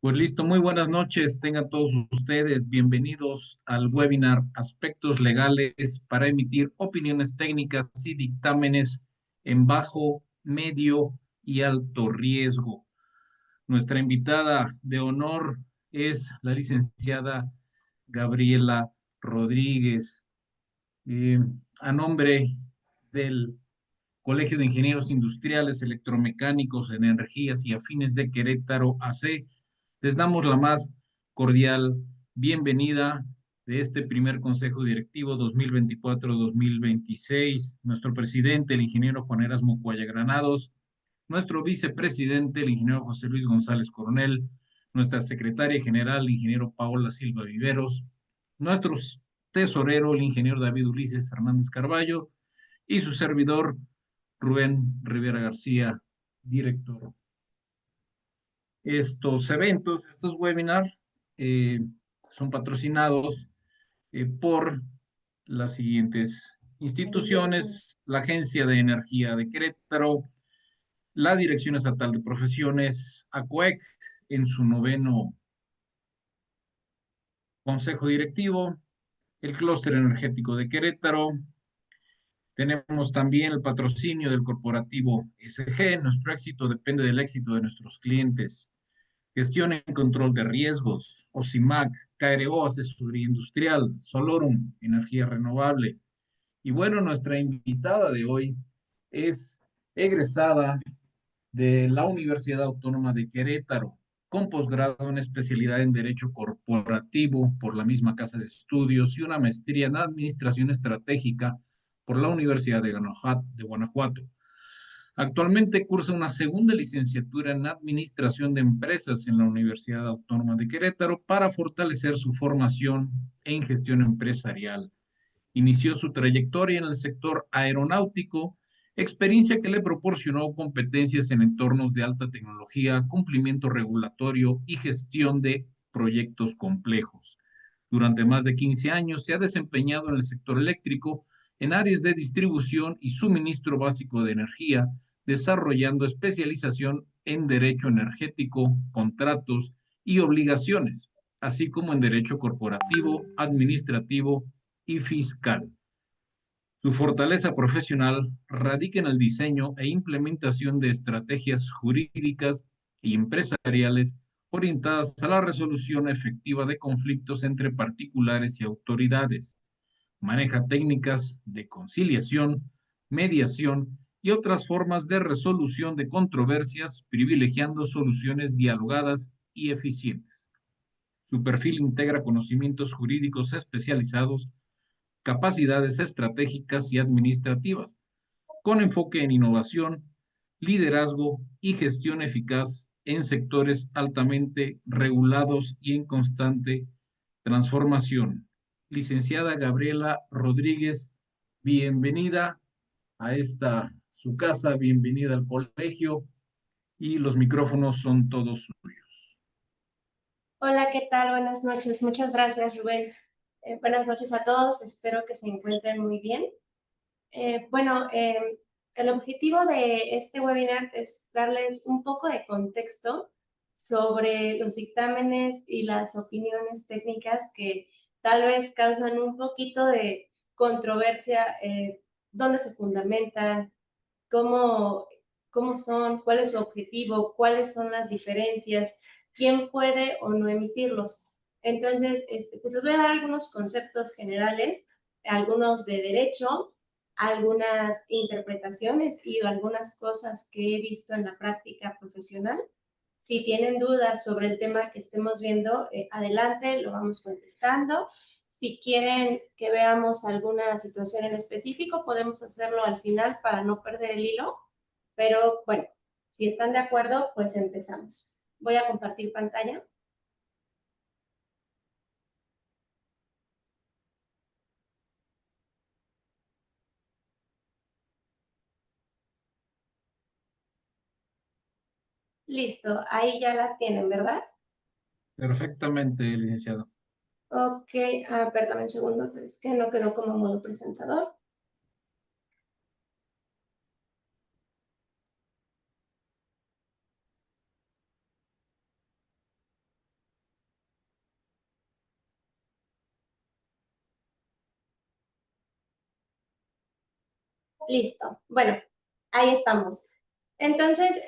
Pues listo, muy buenas noches, tengan todos ustedes bienvenidos al webinar Aspectos Legales para emitir opiniones técnicas y dictámenes en bajo, medio y alto riesgo. Nuestra invitada de honor es la licenciada Gabriela Rodríguez. Eh, a nombre del Colegio de Ingenieros Industriales, Electromecánicos, Energías y Afines de Querétaro, AC, les damos la más cordial bienvenida de este primer Consejo Directivo 2024-2026. Nuestro presidente, el ingeniero Juan Erasmo Cuaya Granados, nuestro vicepresidente, el ingeniero José Luis González Coronel, nuestra secretaria general, el ingeniero Paola Silva Viveros, nuestro tesorero, el ingeniero David Ulises Hernández Carballo, y su servidor, Rubén Rivera García, director. Estos eventos, estos webinars, eh, son patrocinados por las siguientes instituciones: la Agencia de Energía de Querétaro, la Dirección Estatal de Profesiones, ACUEC, en su noveno Consejo Directivo, el Clúster Energético de Querétaro. Tenemos también el patrocinio del corporativo SG. Nuestro éxito depende del éxito de nuestros clientes. Gestión y control de riesgos, OSIMAC, KRO, asesoría industrial, Solorum, energía renovable. Y bueno, nuestra invitada de hoy es egresada de la Universidad Autónoma de Querétaro, con posgrado en especialidad en Derecho Corporativo por la misma Casa de Estudios y una maestría en Administración Estratégica por la Universidad de Guanajuato. Actualmente cursa una segunda licenciatura en Administración de Empresas en la Universidad Autónoma de Querétaro para fortalecer su formación en gestión empresarial. Inició su trayectoria en el sector aeronáutico, experiencia que le proporcionó competencias en entornos de alta tecnología, cumplimiento regulatorio y gestión de proyectos complejos. Durante más de 15 años se ha desempeñado en el sector eléctrico, en áreas de distribución y suministro básico de energía, desarrollando especialización en derecho energético, contratos y obligaciones, así como en derecho corporativo, administrativo y fiscal. Su fortaleza profesional radica en el diseño e implementación de estrategias jurídicas y empresariales orientadas a la resolución efectiva de conflictos entre particulares y autoridades. Maneja técnicas de conciliación, mediación y otras formas de resolución de controversias, privilegiando soluciones dialogadas y eficientes. Su perfil integra conocimientos jurídicos especializados, capacidades estratégicas y administrativas, con enfoque en innovación, liderazgo y gestión eficaz en sectores altamente regulados y en constante transformación. Licenciada Gabriela Rodríguez, bienvenida a esta su casa, bienvenida al colegio, y los micrófonos son todos suyos. Hola, ¿qué tal? Buenas noches. Muchas gracias, Rubén. Buenas noches a todos. Espero que se encuentren muy bien. El objetivo de este webinar es darles un poco de contexto sobre los dictámenes y las opiniones técnicas que tal vez causan un poquito de controversia, dónde se fundamentan, cómo, cómo son, cuál es su objetivo, cuáles son las diferencias, quién puede o no emitirlos. Entonces, pues les voy a dar algunos conceptos generales, algunos de derecho, algunas interpretaciones y algunas cosas que he visto en la práctica profesional. Si tienen dudas sobre el tema que estemos viendo, adelante, lo vamos contestando. Si quieren que veamos alguna situación en específico, podemos hacerlo al final para no perder el hilo. Pero bueno, si están de acuerdo, pues empezamos. Voy a compartir pantalla. Listo, ahí ya la tienen, ¿verdad? Perfectamente, licenciado. Ok, perdón un segundo, es que no quedó como modo presentador. Listo. Bueno, ahí estamos. Entonces,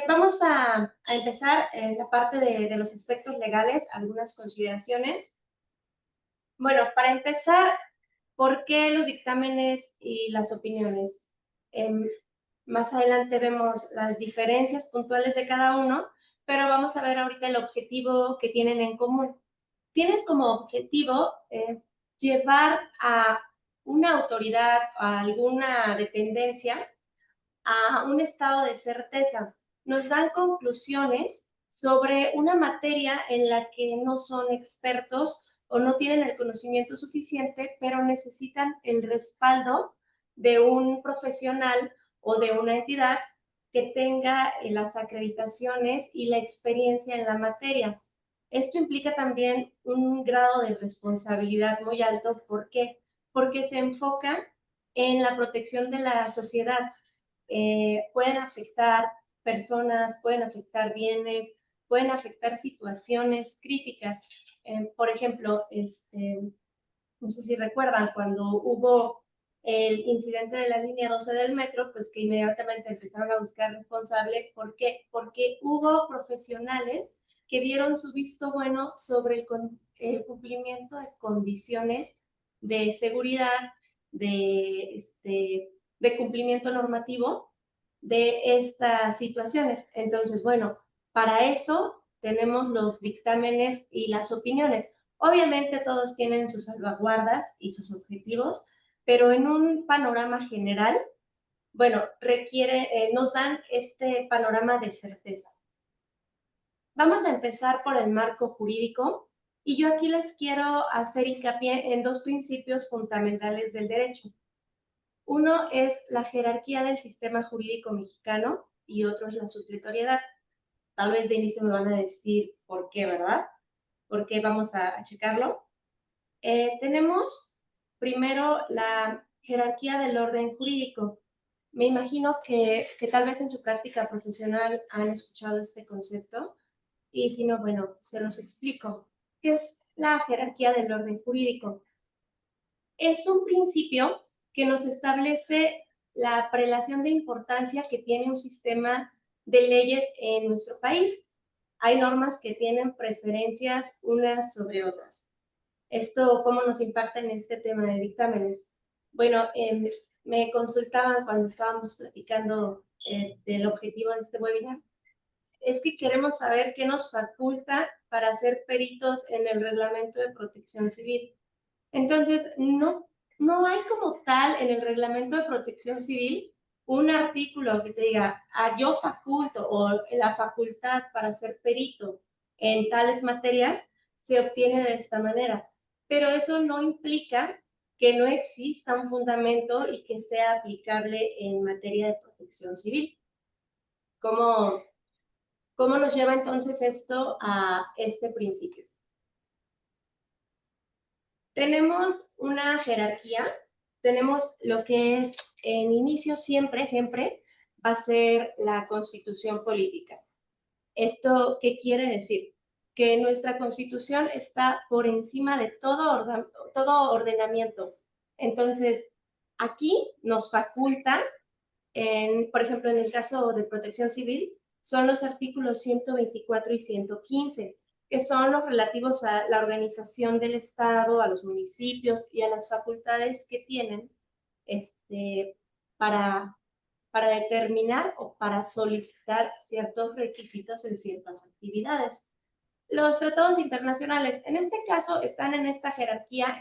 vamos a empezar en la parte de los aspectos legales, algunas consideraciones. Bueno, para empezar, ¿por qué los dictámenes y las opiniones? Más adelante vemos las diferencias puntuales de cada uno, pero vamos a ver ahorita el objetivo que tienen en común. Tienen como objetivo llevar a una autoridad, a alguna dependencia, a un estado de certeza. Nos dan conclusiones sobre una materia en la que no son expertos o no tienen el conocimiento suficiente, pero necesitan el respaldo de un profesional o de una entidad que tenga las acreditaciones y la experiencia en la materia. Esto implica también un grado de responsabilidad muy alto. ¿Por qué? Porque se enfoca en la protección de la sociedad. Pueden afectar personas, pueden afectar bienes, pueden afectar situaciones críticas. Por ejemplo, no sé si recuerdan cuando hubo el incidente de la línea 12 del metro, pues que inmediatamente empezaron a buscar responsable. ¿Por qué? Porque hubo profesionales que dieron su visto bueno sobre el cumplimiento de condiciones de seguridad, de cumplimiento normativo de estas situaciones. Entonces, bueno, para eso tenemos los dictámenes y las opiniones. Obviamente todos tienen sus salvaguardas y sus objetivos, pero en un panorama general, bueno, nos dan este panorama de certeza. Vamos a empezar por el marco jurídico y yo aquí les quiero hacer hincapié en dos principios fundamentales del derecho. Uno es la jerarquía del sistema jurídico mexicano y otro es la sujetoriedad. Tal vez de inicio me van a decir por qué, ¿verdad? Porque vamos a checarlo. Tenemos primero la jerarquía del orden jurídico. Me imagino que tal vez en su práctica profesional han escuchado este concepto y si no, bueno, se los explico. ¿Qué es la jerarquía del orden jurídico? Es un principio que nos establece la prelación de importancia que tiene un sistema de leyes en nuestro país. Hay normas que tienen preferencias unas sobre otras. ¿Esto cómo nos impacta en este tema de dictámenes? Bueno, me consultaban cuando estábamos platicando del objetivo de este webinar. Es que queremos saber qué nos faculta para ser peritos en el reglamento de protección civil. Entonces, no hay como tal en el reglamento de protección civil un artículo que te diga, yo faculto o la facultad para ser perito en tales materias se obtiene de esta manera. Pero eso no implica que no exista un fundamento y que sea aplicable en materia de protección civil. ¿Cómo, cómo nos lleva entonces esto a este principio? Tenemos una jerarquía, tenemos lo que es en inicio siempre va a ser la constitución política. ¿Esto qué quiere decir? Que nuestra constitución está por encima de todo ordenamiento. Entonces, aquí nos faculta, por ejemplo, en el caso de protección civil, son los artículos 124 y 115, que son los relativos a la organización del Estado, a los municipios y a las facultades que tienen para, para determinar o para solicitar ciertos requisitos en ciertas actividades. Los tratados internacionales, en este caso, están en esta jerarquía.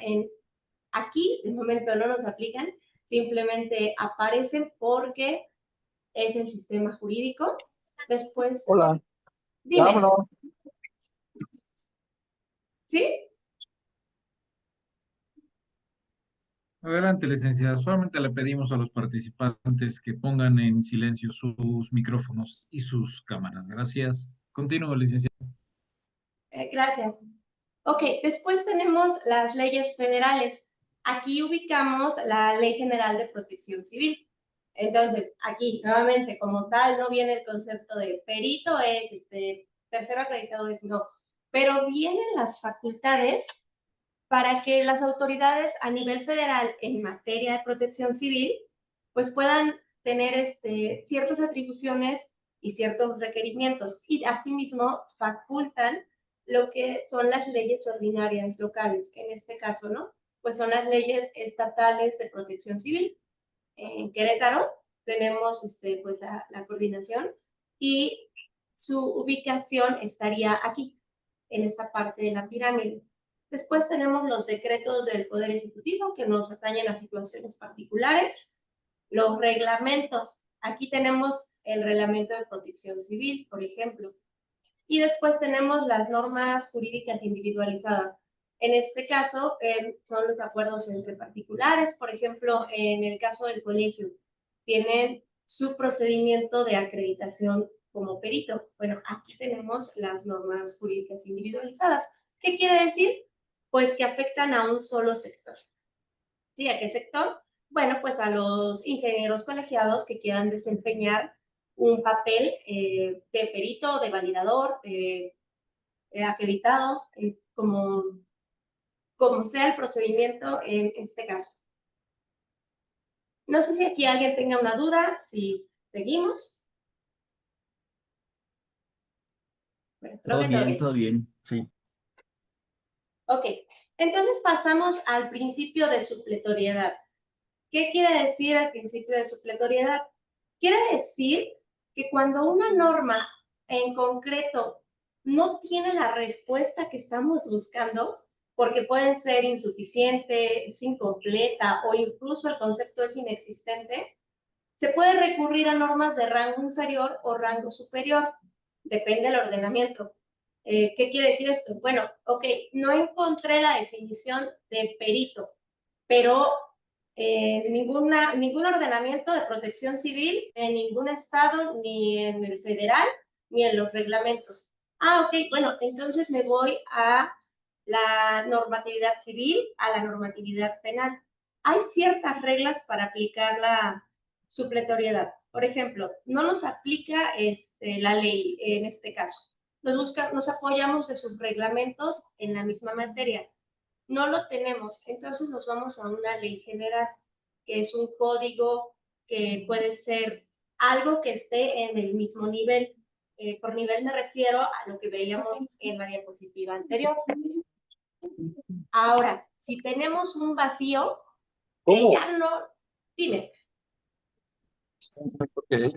Aquí, de momento, no nos aplican, simplemente aparecen porque es el sistema jurídico. Después, Hola, dime, vámonos. ¿sí? Adelante, licenciada. Solamente le pedimos a los participantes que pongan en silencio sus micrófonos y sus cámaras. Gracias. Continúo, licenciada. Gracias. Ok, después tenemos las leyes federales. Aquí ubicamos la Ley General de Protección Civil. Entonces, aquí, nuevamente, como tal, no viene el concepto de perito es, tercero acreditado es, no. Pero vienen las facultades para que las autoridades a nivel federal en materia de protección civil pues puedan tener ciertas atribuciones y ciertos requerimientos, y asimismo facultan lo que son las leyes ordinarias locales, en este caso, ¿no? Pues son las leyes estatales de protección civil. En Querétaro tenemos pues la coordinación y su ubicación estaría aquí, en esta parte de la pirámide. Después tenemos los decretos del Poder Ejecutivo que nos atañen a situaciones particulares, los reglamentos. Aquí tenemos el reglamento de protección civil, por ejemplo. Y después tenemos las normas jurídicas individualizadas. En este caso, son los acuerdos entre particulares. Por ejemplo, en el caso del colegio, tienen su procedimiento de acreditación como perito. Bueno, aquí tenemos las normas jurídicas individualizadas. ¿Qué quiere decir? Pues que afectan a un solo sector. ¿Sí? ¿A qué sector? Bueno, pues a los ingenieros colegiados que quieran desempeñar un papel de perito, de validador, acreditado, como sea el procedimiento en este caso. No sé si aquí alguien tenga una duda, si seguimos. Bueno, creo que todo bien. Todo bien, sí. Ok, entonces pasamos al principio de supletoriedad. ¿Qué quiere decir el principio de supletoriedad? Quiere decir que cuando una norma en concreto no tiene la respuesta que estamos buscando, porque puede ser insuficiente, es incompleta o incluso el concepto es inexistente, se puede recurrir a normas de rango inferior o rango superior, depende del ordenamiento. ¿Qué quiere decir esto? Bueno, ok, no encontré la definición de perito, pero ningún ordenamiento de protección civil en ningún estado, ni en el federal, ni en los reglamentos. Ah, ok, bueno, entonces me voy a la normatividad civil, a la normatividad penal. Hay ciertas reglas para aplicar la supletoriedad. Por ejemplo, no nos aplica la ley en este caso. Nos apoyamos de sus reglamentos en la misma materia. No lo tenemos, entonces nos vamos a una ley general, que es un código que puede ser algo que esté en el mismo nivel. Por nivel me refiero a lo que veíamos en la diapositiva anterior. Ahora, si tenemos un vacío, ya no... Dime. Okay.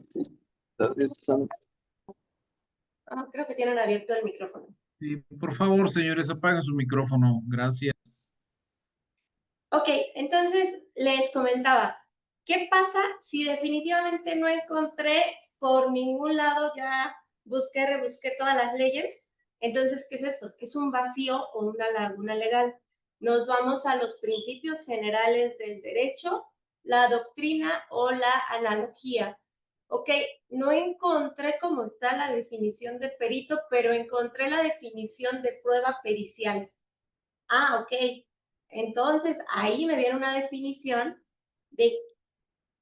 Creo que tienen abierto el micrófono. Sí, por favor, señores, apaguen su micrófono. Gracias. Ok, entonces les comentaba, ¿qué pasa si definitivamente no encontré por ningún lado, ya rebusqué todas las leyes? Entonces, ¿qué es esto? Es un vacío o una laguna legal. Nos vamos a los principios generales del derecho, la doctrina o la analogía. Ok, no encontré como tal la definición de perito, pero encontré la definición de prueba pericial. Ah, ok. Entonces, ahí me viene una definición de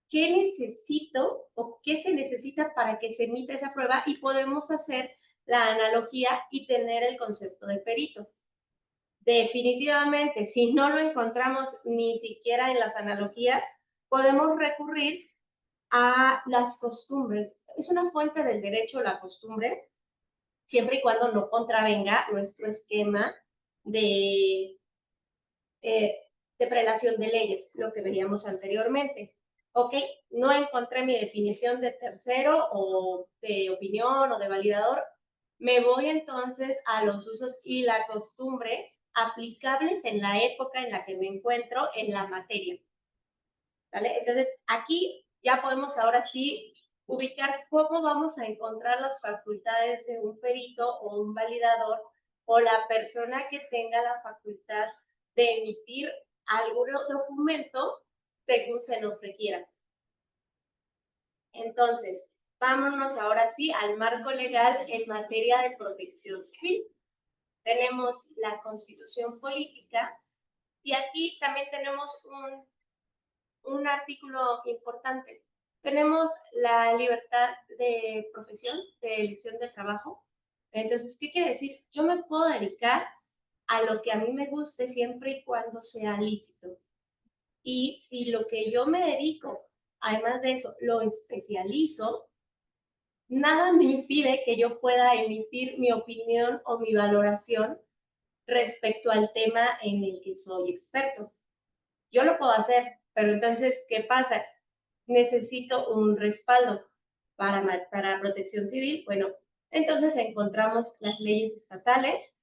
qué necesito o qué se necesita para que se emita esa prueba y podemos hacer la analogía y tener el concepto de perito. Definitivamente, si no lo encontramos ni siquiera en las analogías, podemos recurrir a las costumbres. Es una fuente del derecho la costumbre, siempre y cuando no contravenga nuestro esquema de de prelación de leyes, lo que veíamos anteriormente. Ok, no encontré mi definición de tercero o de opinión o de validador. Me voy entonces a los usos y la costumbre aplicables en la época en la que me encuentro en la materia. ¿Vale? Entonces, aquí ya podemos ahora sí ubicar cómo vamos a encontrar las facultades de un perito o un validador o la persona que tenga la facultad de emitir algún documento según se nos requiera. Entonces, vámonos ahora sí al marco legal en materia de protección civil. Tenemos la Constitución Política y aquí también tenemos un artículo importante. Tenemos la libertad de profesión, de elección de trabajo. Entonces, ¿qué quiere decir? Yo me puedo dedicar a lo que a mí me guste siempre y cuando sea lícito. Y si lo que yo me dedico además de eso, lo especializo, nada me impide que yo pueda emitir mi opinión o mi valoración respecto al tema en el que soy experto. Yo lo puedo hacer, pero entonces, ¿qué pasa? Necesito un respaldo para protección civil. Bueno, entonces encontramos las leyes estatales,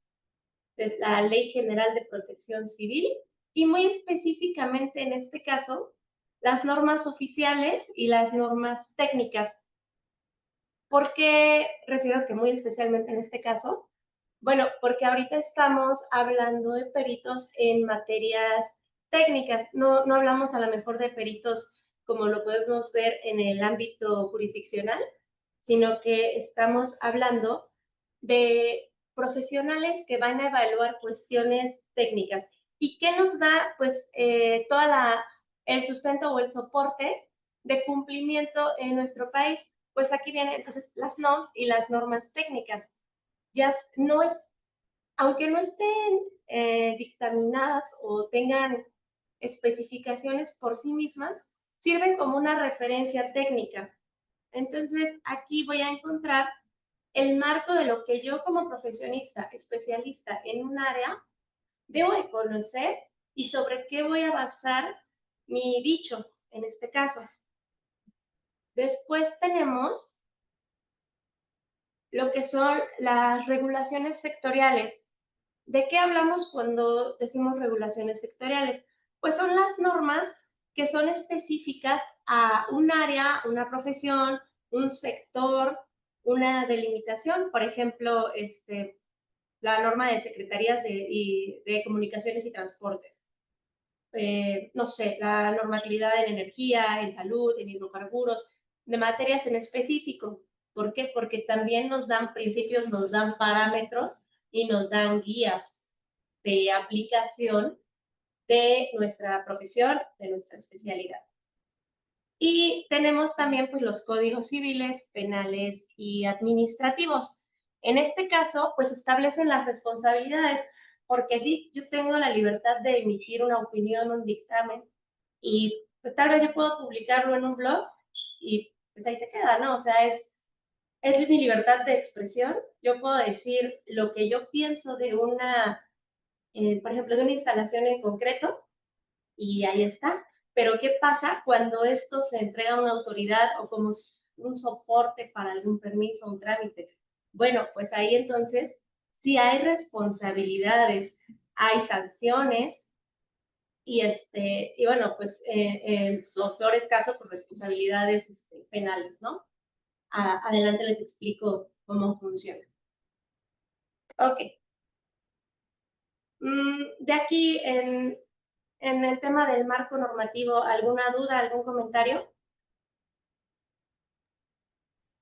la Ley General de Protección Civil y muy específicamente en este caso, las normas oficiales y las normas técnicas. ¿Por qué refiero que muy especialmente en este caso? Bueno, porque ahorita estamos hablando de peritos en materias técnicas, no hablamos a lo mejor de peritos como lo podemos ver en el ámbito jurisdiccional, sino que estamos hablando de profesionales que van a evaluar cuestiones técnicas. ¿Y qué nos da, pues, el sustento o el soporte de cumplimiento en nuestro país? Pues aquí vienen entonces las NOMs y las normas técnicas. Ya no es, aunque no estén dictaminadas o tengan especificaciones por sí mismas, sirven como una referencia técnica. Entonces, aquí voy a encontrar el marco de lo que yo como profesionista, especialista en un área, debo de conocer y sobre qué voy a basar mi dicho, en este caso. Después tenemos lo que son las regulaciones sectoriales. ¿De qué hablamos cuando decimos regulaciones sectoriales? Pues son las normas que son específicas a un área, una profesión, un sector, una delimitación. Por ejemplo, la norma de secretarías de comunicaciones y transportes. No sé, la normatividad en energía, en salud, en hidrocarburos, de materias en específico. ¿Por qué? Porque también nos dan principios, nos dan parámetros y nos dan guías de aplicación de nuestra profesión, de nuestra especialidad. Y tenemos también pues, los códigos civiles, penales y administrativos. En este caso, pues establecen las responsabilidades, porque sí, yo tengo la libertad de emitir una opinión, un dictamen, y pues tal vez yo puedo publicarlo en un blog y pues ahí se queda, ¿no? O sea, es mi libertad de expresión. Yo puedo decir lo que yo pienso de por ejemplo, de una instalación en concreto, y ahí está. Pero ¿qué pasa cuando esto se entrega a una autoridad o como un soporte para algún permiso, un trámite? Bueno, pues ahí entonces sí hay responsabilidades, hay sanciones y bueno, pues en los peores casos, pues responsabilidades penales, ¿no? Adelante les explico cómo funciona. Ok. De aquí en el tema del marco normativo, ¿alguna duda, algún comentario?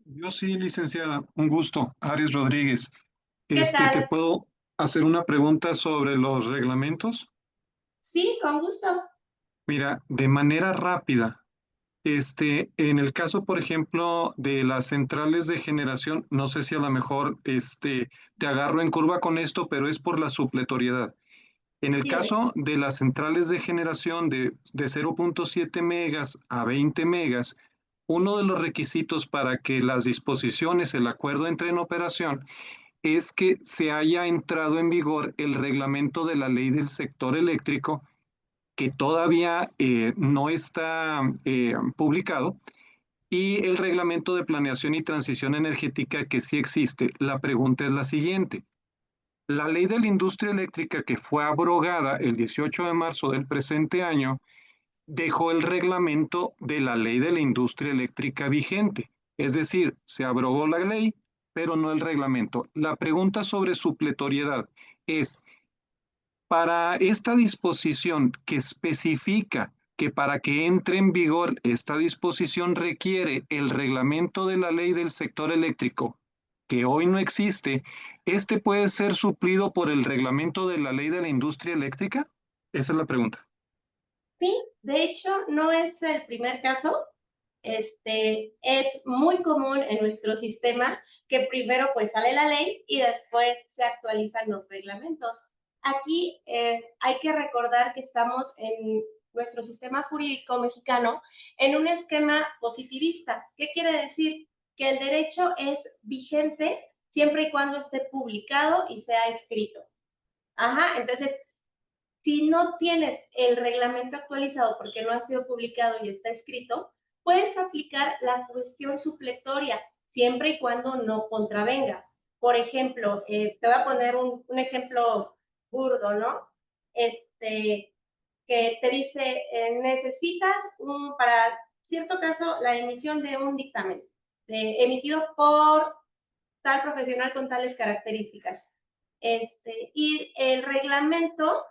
Yo sí, licenciada, un gusto. Aries Rodríguez. ¿Qué ¿Te tal? puedo hacer una pregunta sobre los reglamentos? Sí, con gusto. Mira, de manera rápida, en el caso, por ejemplo, de las centrales de generación, no sé si a lo mejor, te agarro en curva con esto, pero es por la supletoriedad. En el Dígame. caso de las centrales de generación de 0.7 megas a 20 megas, uno de los requisitos para que las disposiciones, el acuerdo entre en operación, es que se haya entrado en vigor el reglamento de la ley del sector eléctrico, que todavía no está publicado, y el reglamento de planeación y transición energética que sí existe. La pregunta es la siguiente. La ley de la industria eléctrica que fue abrogada el 18 de marzo del presente año dejó el reglamento de la ley de la industria eléctrica vigente. Es decir, se abrogó la ley, pero no el reglamento. La pregunta sobre supletoriedad es, para esta disposición que especifica que para que entre en vigor esta disposición requiere el reglamento de la ley del sector eléctrico, que hoy no existe, ¿este puede ser suplido por el reglamento de la ley de la industria eléctrica? Esa es la pregunta. Sí, de hecho, no es el primer caso. Es muy común en nuestro sistema que primero pues sale la ley y después se actualizan los reglamentos. Aquí hay que recordar que estamos nuestro sistema jurídico mexicano en un esquema positivista. ¿Qué quiere decir? Que el derecho es vigente siempre y cuando esté publicado y sea escrito. Ajá, entonces, si no tienes el reglamento actualizado porque no ha sido publicado y está escrito, puedes aplicar la cuestión supletoria siempre y cuando no contravenga. Por ejemplo, te voy a poner un ejemplo burdo, ¿no? Que te dice, necesitas para cierto caso la emisión de un dictamen emitido por tal profesional con tales características. Y el reglamento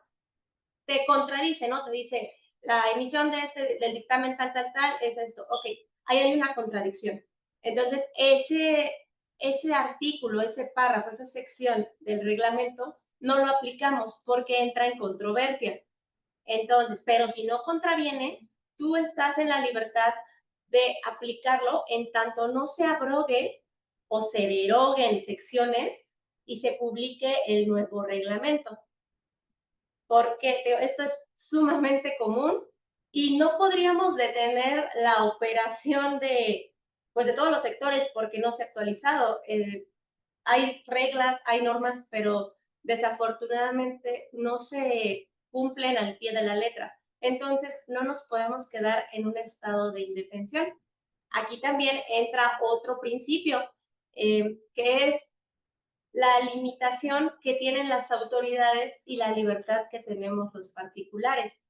te contradice, ¿no? Te dice, la emisión del dictamen tal es esto. Ok, ahí hay una contradicción. Entonces, ese artículo, ese párrafo, esa sección del reglamento, no lo aplicamos porque entra en controversia. Entonces, pero si no contraviene, tú estás en la libertad de aplicarlo en tanto no se abrogue o se deroguen secciones y se publique el nuevo reglamento. Porque esto es sumamente común y no podríamos detener la operación pues de todos los sectores porque no se ha actualizado. Hay reglas, hay normas, pero desafortunadamente no se cumplen al pie de la letra. Entonces, no nos podemos quedar en un estado de indefensión. Aquí también entra otro principio, que es la limitación que tienen las autoridades y la libertad que tenemos los particulares.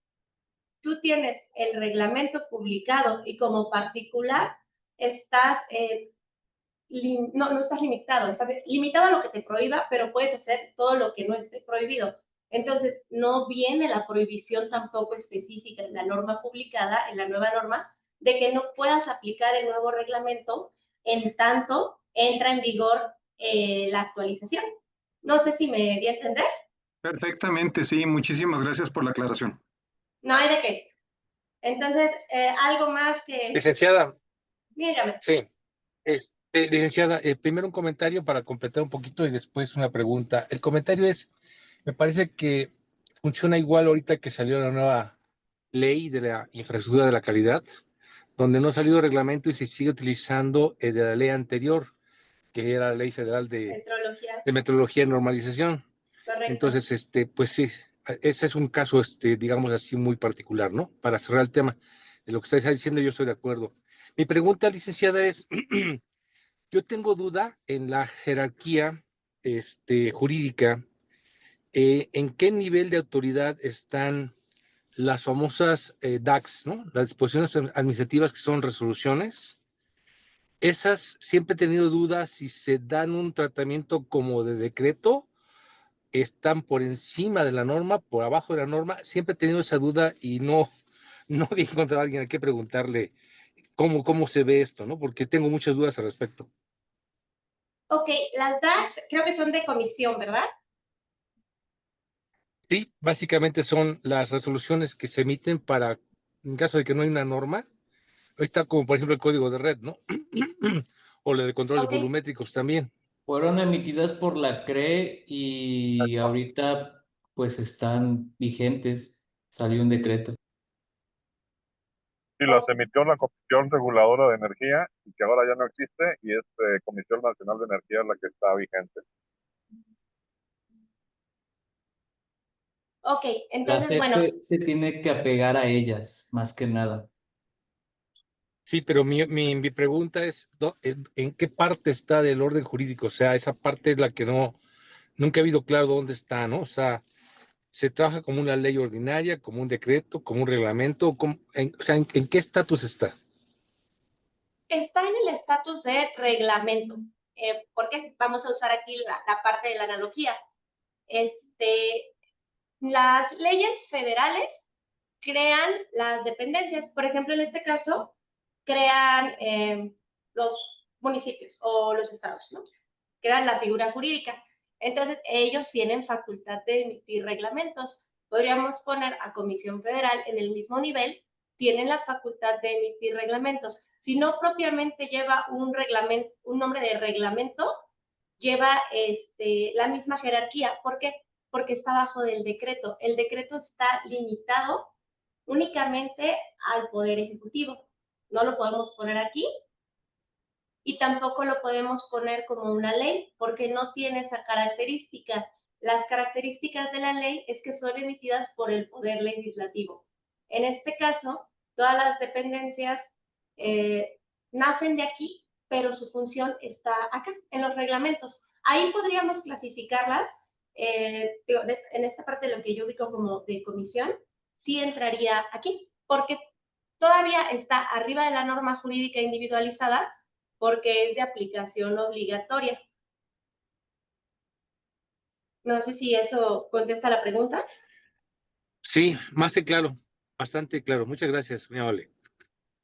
Tú tienes el reglamento publicado y como particular estás no estás limitado, estás limitado a lo que te prohíba, pero puedes hacer todo lo que no esté prohibido. Entonces, no viene la prohibición tampoco específica en la norma publicada, en la nueva norma, de que no puedas aplicar el nuevo reglamento en tanto entra en vigor la actualización. No sé si me di a entender. Perfectamente, sí, muchísimas gracias por la aclaración. No hay de qué. Entonces, algo más que... Licenciada, Dígame. sí. Licenciada, primero un comentario para completar un poquito y después una pregunta. El comentario es, me parece que funciona igual ahorita que salió la nueva ley de la infraestructura de la calidad, donde no ha salido reglamento y se sigue utilizando el de la ley anterior, que era la Ley Federal de Metrología y Normalización. Correcto. Entonces, pues sí, ese es un caso, digamos así, muy particular, ¿no? Para cerrar el tema de lo que está diciendo, yo estoy de acuerdo. Mi pregunta, licenciada, es, yo tengo duda en la jerarquía jurídica, en qué nivel de autoridad están las famosas DACs, ¿no? Las disposiciones administrativas que son resoluciones. Esas siempre he tenido dudas si se dan un tratamiento como de decreto, están por encima de la norma, por abajo de la norma. Siempre he tenido esa duda y no había encontrado a alguien a quien preguntarle cómo se ve esto, ¿no? Porque tengo muchas dudas al respecto. Ok, las DACs creo que son de comisión, ¿verdad? Sí, básicamente son las resoluciones que se emiten para, en caso de que no hay una norma, ahorita como por ejemplo el código de red, ¿no? O la de controles volumétricos también. Fueron emitidas por la CRE y ahorita pues están vigentes. Salió un decreto. Sí, las emitió la Comisión Reguladora de Energía, y que ahora ya no existe, y es Comisión Nacional de Energía la que está vigente. Ok, entonces, La bueno. se tiene que apegar a ellas, más que nada. Sí, pero mi pregunta es, ¿en qué parte está del orden jurídico? O sea, esa parte es la que nunca he habido claro dónde está, ¿no? O sea, ¿se trabaja como una ley ordinaria, como un decreto, como un reglamento? O sea, ¿en qué estatus está? Está en el estatus de reglamento. ¿Por qué? Vamos a usar aquí la parte de la analogía. Las leyes federales crean las dependencias. Por ejemplo, en este caso, crean los municipios o los estados, ¿no? Crean la figura jurídica. Entonces, ellos tienen facultad de emitir reglamentos. Podríamos poner a Comisión Federal en el mismo nivel, tienen la facultad de emitir reglamentos. Si no propiamente lleva un nombre de reglamento, lleva la misma jerarquía. ¿Por qué? Porque está bajo del decreto. El decreto está limitado únicamente al Poder Ejecutivo. No lo podemos poner aquí y tampoco lo podemos poner como una ley porque no tiene esa característica. Las características de la ley es que son emitidas por el Poder Legislativo. En este caso, todas las dependencias nacen de aquí, pero su función está acá, en los reglamentos. Ahí podríamos clasificarlas. En esta parte de lo que yo ubico como de comisión, sí entraría aquí, porque todavía está arriba de la norma jurídica individualizada, porque es de aplicación obligatoria. No sé si eso contesta la pregunta. Sí, más que claro, bastante claro. Muchas gracias, mi amable.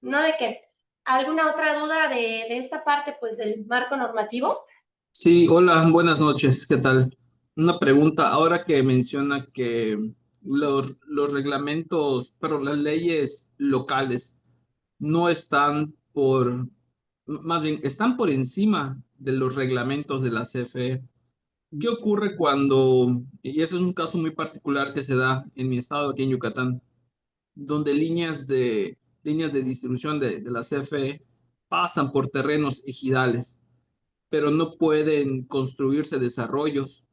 No de qué. ¿Alguna otra duda de esta parte, pues, del marco normativo? Sí, hola, buenas noches, ¿qué tal? Una pregunta, ahora que menciona que los reglamentos, pero las leyes locales no están más bien, están por encima de los reglamentos de la CFE. ¿Qué ocurre cuando, y eso es un caso muy particular que se da en mi estado, aquí en Yucatán, donde líneas de distribución de la CFE pasan por terrenos ejidales, pero no pueden construirse desarrollos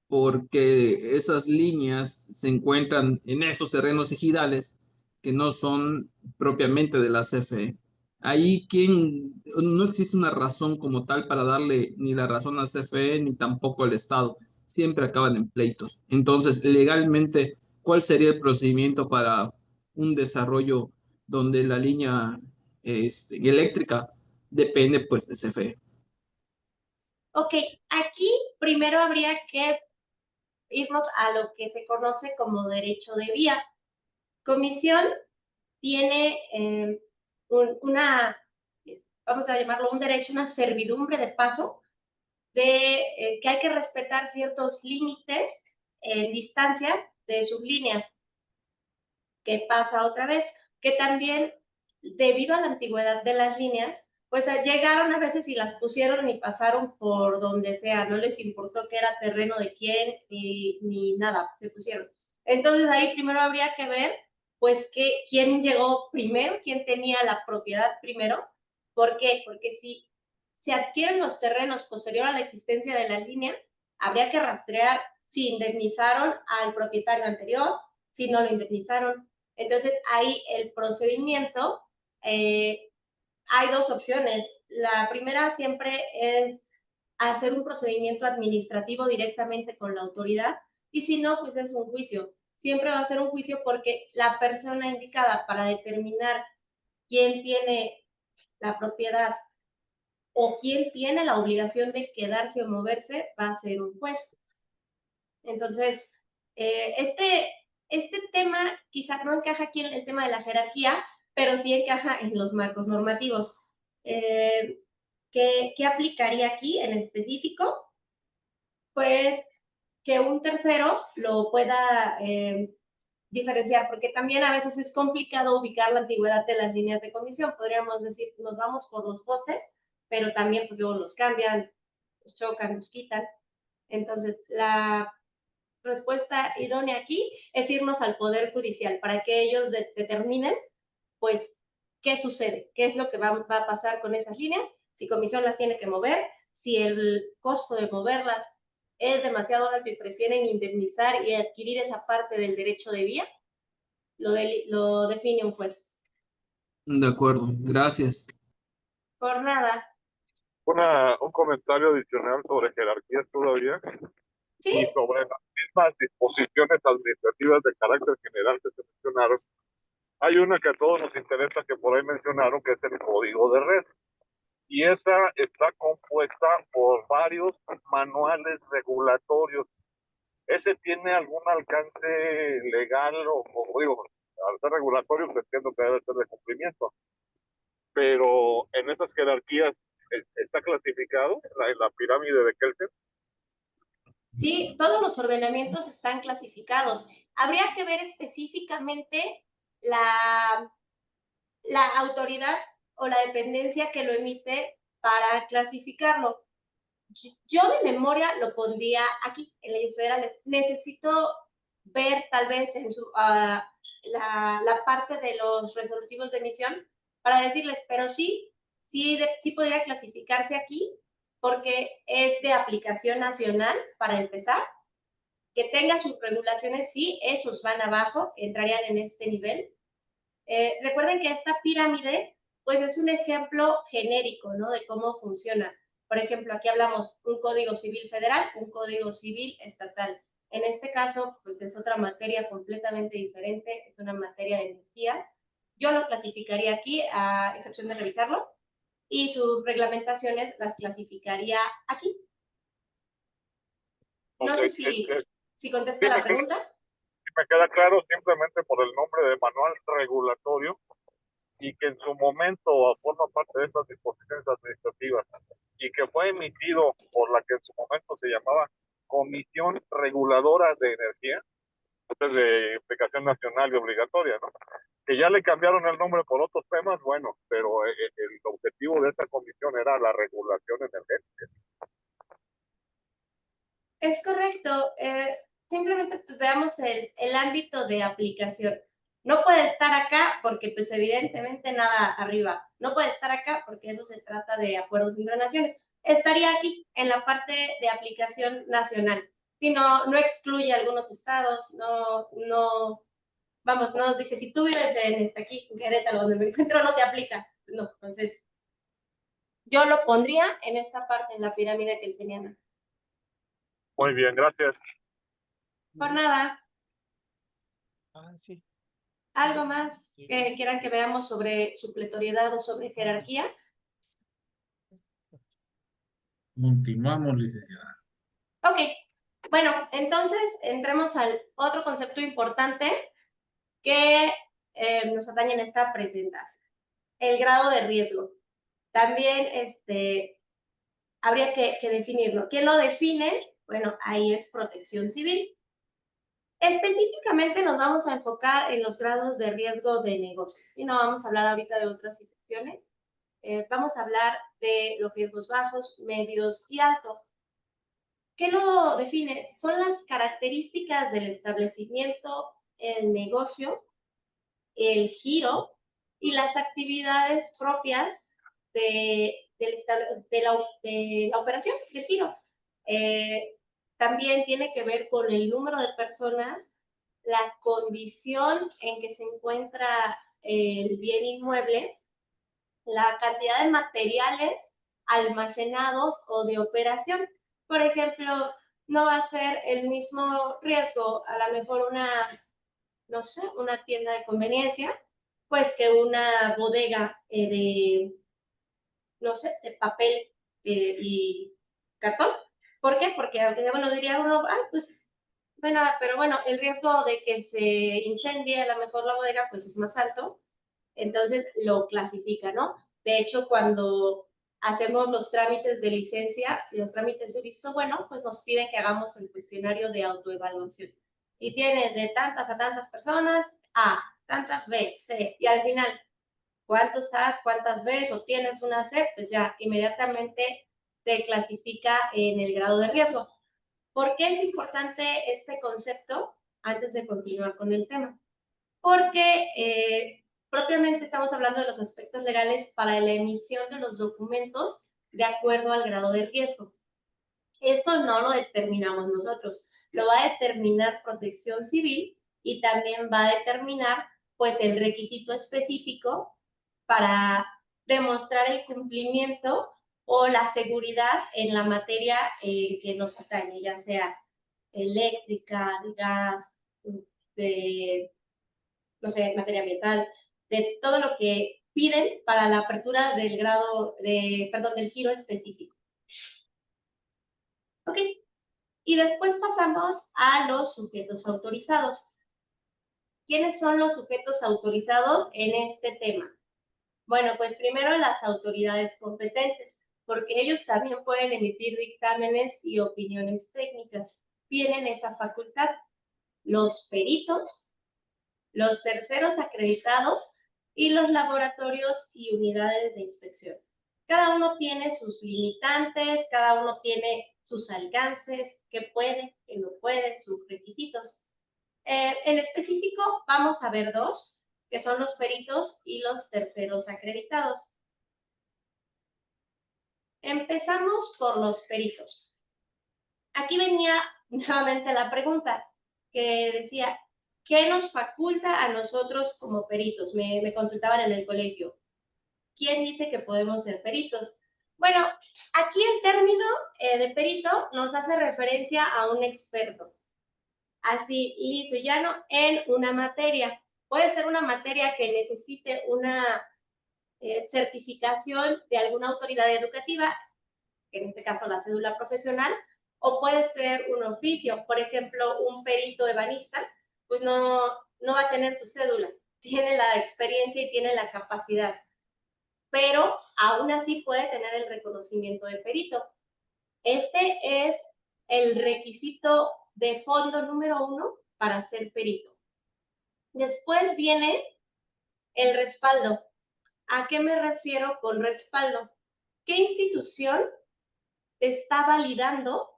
porque esas líneas se encuentran en esos terrenos ejidales que no son propiamente de la CFE? Ahí no existe una razón como tal para darle ni la razón a CFE ni tampoco al Estado. Siempre acaban en pleitos. Entonces, legalmente, ¿cuál sería el procedimiento para un desarrollo donde la línea eléctrica depende pues de CFE? Ok, aquí primero habría que irnos a lo que se conoce como derecho de vía. Comisión tiene vamos a llamarlo un derecho, una servidumbre de paso, de que hay que respetar ciertos límites en distancias de sus líneas. ¿Qué pasa otra vez? Que también, debido a la antigüedad de las líneas, pues llegaron a veces y las pusieron y pasaron por donde sea, no les importó que era terreno de quién ni nada, se pusieron. Entonces ahí primero habría que ver, pues, quién llegó primero, quién tenía la propiedad primero. ¿Por qué? Porque si se adquieren los terrenos posterior a la existencia de la línea, habría que rastrear si indemnizaron al propietario anterior, si no lo indemnizaron. Entonces, ahí el procedimiento, hay dos opciones. La primera siempre es hacer un procedimiento administrativo directamente con la autoridad, y si no, pues es un juicio. Siempre va a ser un juicio porque la persona indicada para determinar quién tiene la propiedad o quién tiene la obligación de quedarse o moverse va a ser un juez. Entonces, este tema quizá no encaja aquí en el tema de la jerarquía, pero sí encaja en los marcos normativos. ¿Qué aplicaría aquí en específico? Pues que un tercero lo pueda diferenciar, porque también a veces es complicado ubicar la antigüedad de las líneas de comisión. Podríamos decir, nos vamos por los postes, pero también pues luego los cambian, los chocan, los quitan. Entonces, la respuesta idónea aquí es irnos al Poder Judicial para que ellos determinen, pues, qué sucede, qué es lo que va a pasar con esas líneas, si comisión las tiene que mover, si el costo de moverlas es demasiado alto y prefieren indemnizar y adquirir esa parte del derecho de vía, lo define un juez. De acuerdo, gracias. Por nada. Un comentario adicional sobre jerarquías todavía ¿Sí? y sobre las mismas disposiciones administrativas de carácter general que se mencionaron. Hay una que a todos nos interesa que por ahí mencionaron, que es el código de red. Y esa está compuesta por varios manuales regulatorios. ¿Ese tiene algún alcance legal o digo, al ser regulatorio, pues entiendo que debe ser de cumplimiento? Pero en esas jerarquías está clasificado en la pirámide de Kelsen. Sí, todos los ordenamientos están clasificados. Habría que ver específicamente la autoridad o la dependencia que lo emite para clasificarlo. Yo de memoria lo pondría aquí, en leyes federales. Necesito ver tal vez la parte de los resolutivos de emisión para decirles, pero sí podría clasificarse aquí porque es de aplicación nacional para empezar, que tenga sus regulaciones, sí, esos van abajo, entrarían en este nivel. Recuerden que esta pirámide, pues es un ejemplo genérico, ¿no? De cómo funciona. Por ejemplo, aquí hablamos un código civil federal, un código civil estatal. En este caso, pues es otra materia completamente diferente, es una materia de energía. Yo lo clasificaría aquí, a excepción de revisarlo, y sus reglamentaciones las clasificaría aquí. No sé si contesta la pregunta. Me queda claro simplemente por el nombre de manual regulatorio y que en su momento forma parte de estas disposiciones administrativas y que fue emitido por la que en su momento se llamaba Comisión Reguladora de Energía, es de implicación nacional y obligatoria, ¿no? Que ya le cambiaron el nombre por otros temas, bueno, pero el objetivo de esta comisión era la regulación energética. Es correcto. Simplemente pues, veamos el ámbito de aplicación. No puede estar acá porque pues evidentemente nada arriba. No puede estar acá porque eso se trata de acuerdos entre naciones. Estaría aquí en la parte de aplicación nacional. Si no excluye algunos estados, vamos, no dice, si tú vives aquí en Querétaro, donde me encuentro, no te aplica. No, entonces, yo lo pondría en esta parte, en la pirámide kelseniana. Muy bien, gracias. Por nada. Sí. ¿Algo más que quieran que veamos sobre supletoriedad o sobre jerarquía? Continuamos, licenciada. Ok, bueno, entonces entremos al otro concepto importante que nos atañe en esta presentación, el grado de riesgo. También habría que definirlo. ¿Quién lo define? Bueno, ahí es Protección Civil. Específicamente nos vamos a enfocar en los grados de riesgo de negocios y no vamos a hablar ahorita de otras situaciones. Vamos a hablar de los riesgos bajos, medios y altos. ¿Qué lo define? Son las características del establecimiento, el negocio, el giro y las actividades propias de la operación, del giro. También tiene que ver con el número de personas, la condición en que se encuentra el bien inmueble, la cantidad de materiales almacenados o de operación. Por ejemplo, no va a ser el mismo riesgo, a lo mejor una tienda de conveniencia, pues que una bodega de papel y cartón. ¿Por qué? Porque aunque bueno, diría uno, pues no hay nada, pero bueno, el riesgo de que se incendie a lo mejor la bodega pues es más alto, entonces lo clasifica, ¿no? De hecho, cuando hacemos los trámites de licencia, los trámites de visto bueno, pues nos piden que hagamos el cuestionario de autoevaluación. Y tienes de tantas a tantas personas, A, tantas B, C, y al final, ¿cuántos A's, cuántas B's o tienes una C? Pues ya inmediatamente te clasifica en el grado de riesgo. ¿Por qué es importante este concepto antes de continuar con el tema? Porque propiamente estamos hablando de los aspectos legales para la emisión de los documentos de acuerdo al grado de riesgo. Esto no lo determinamos nosotros, lo va a determinar Protección Civil y también va a determinar pues el requisito específico para demostrar el cumplimiento o la seguridad en la materia que nos atañe, ya sea eléctrica, de gas, de, no sé, materia ambiental, de todo lo que piden para la apertura del del giro específico. Ok, y después pasamos a los sujetos autorizados. ¿Quiénes son los sujetos autorizados en este tema? Bueno, pues primero las autoridades competentes, porque ellos también pueden emitir dictámenes y opiniones técnicas. Tienen esa facultad. Los peritos, los terceros acreditados y los laboratorios y unidades de inspección. Cada uno tiene sus limitantes, cada uno tiene sus alcances, qué puede, qué no puede, sus requisitos. En específico, vamos a ver dos, que son los peritos y los terceros acreditados. Empezamos por los peritos. Aquí venía nuevamente la pregunta que decía, ¿qué nos faculta a nosotros como peritos? Me consultaban en el colegio. ¿Quién dice que podemos ser peritos? Bueno, aquí el término de perito nos hace referencia a un experto. Así, listo, llano, en una materia. Puede ser una materia que necesite una certificación de alguna autoridad educativa, en este caso la cédula profesional, o puede ser un oficio. Por ejemplo, un perito ebanista, pues no va a tener su cédula, tiene la experiencia y tiene la capacidad, pero aún así puede tener el reconocimiento de perito. Este es el requisito de fondo número 1 para ser perito. Después viene el respaldo. ¿A qué me refiero con respaldo? ¿Qué institución te está validando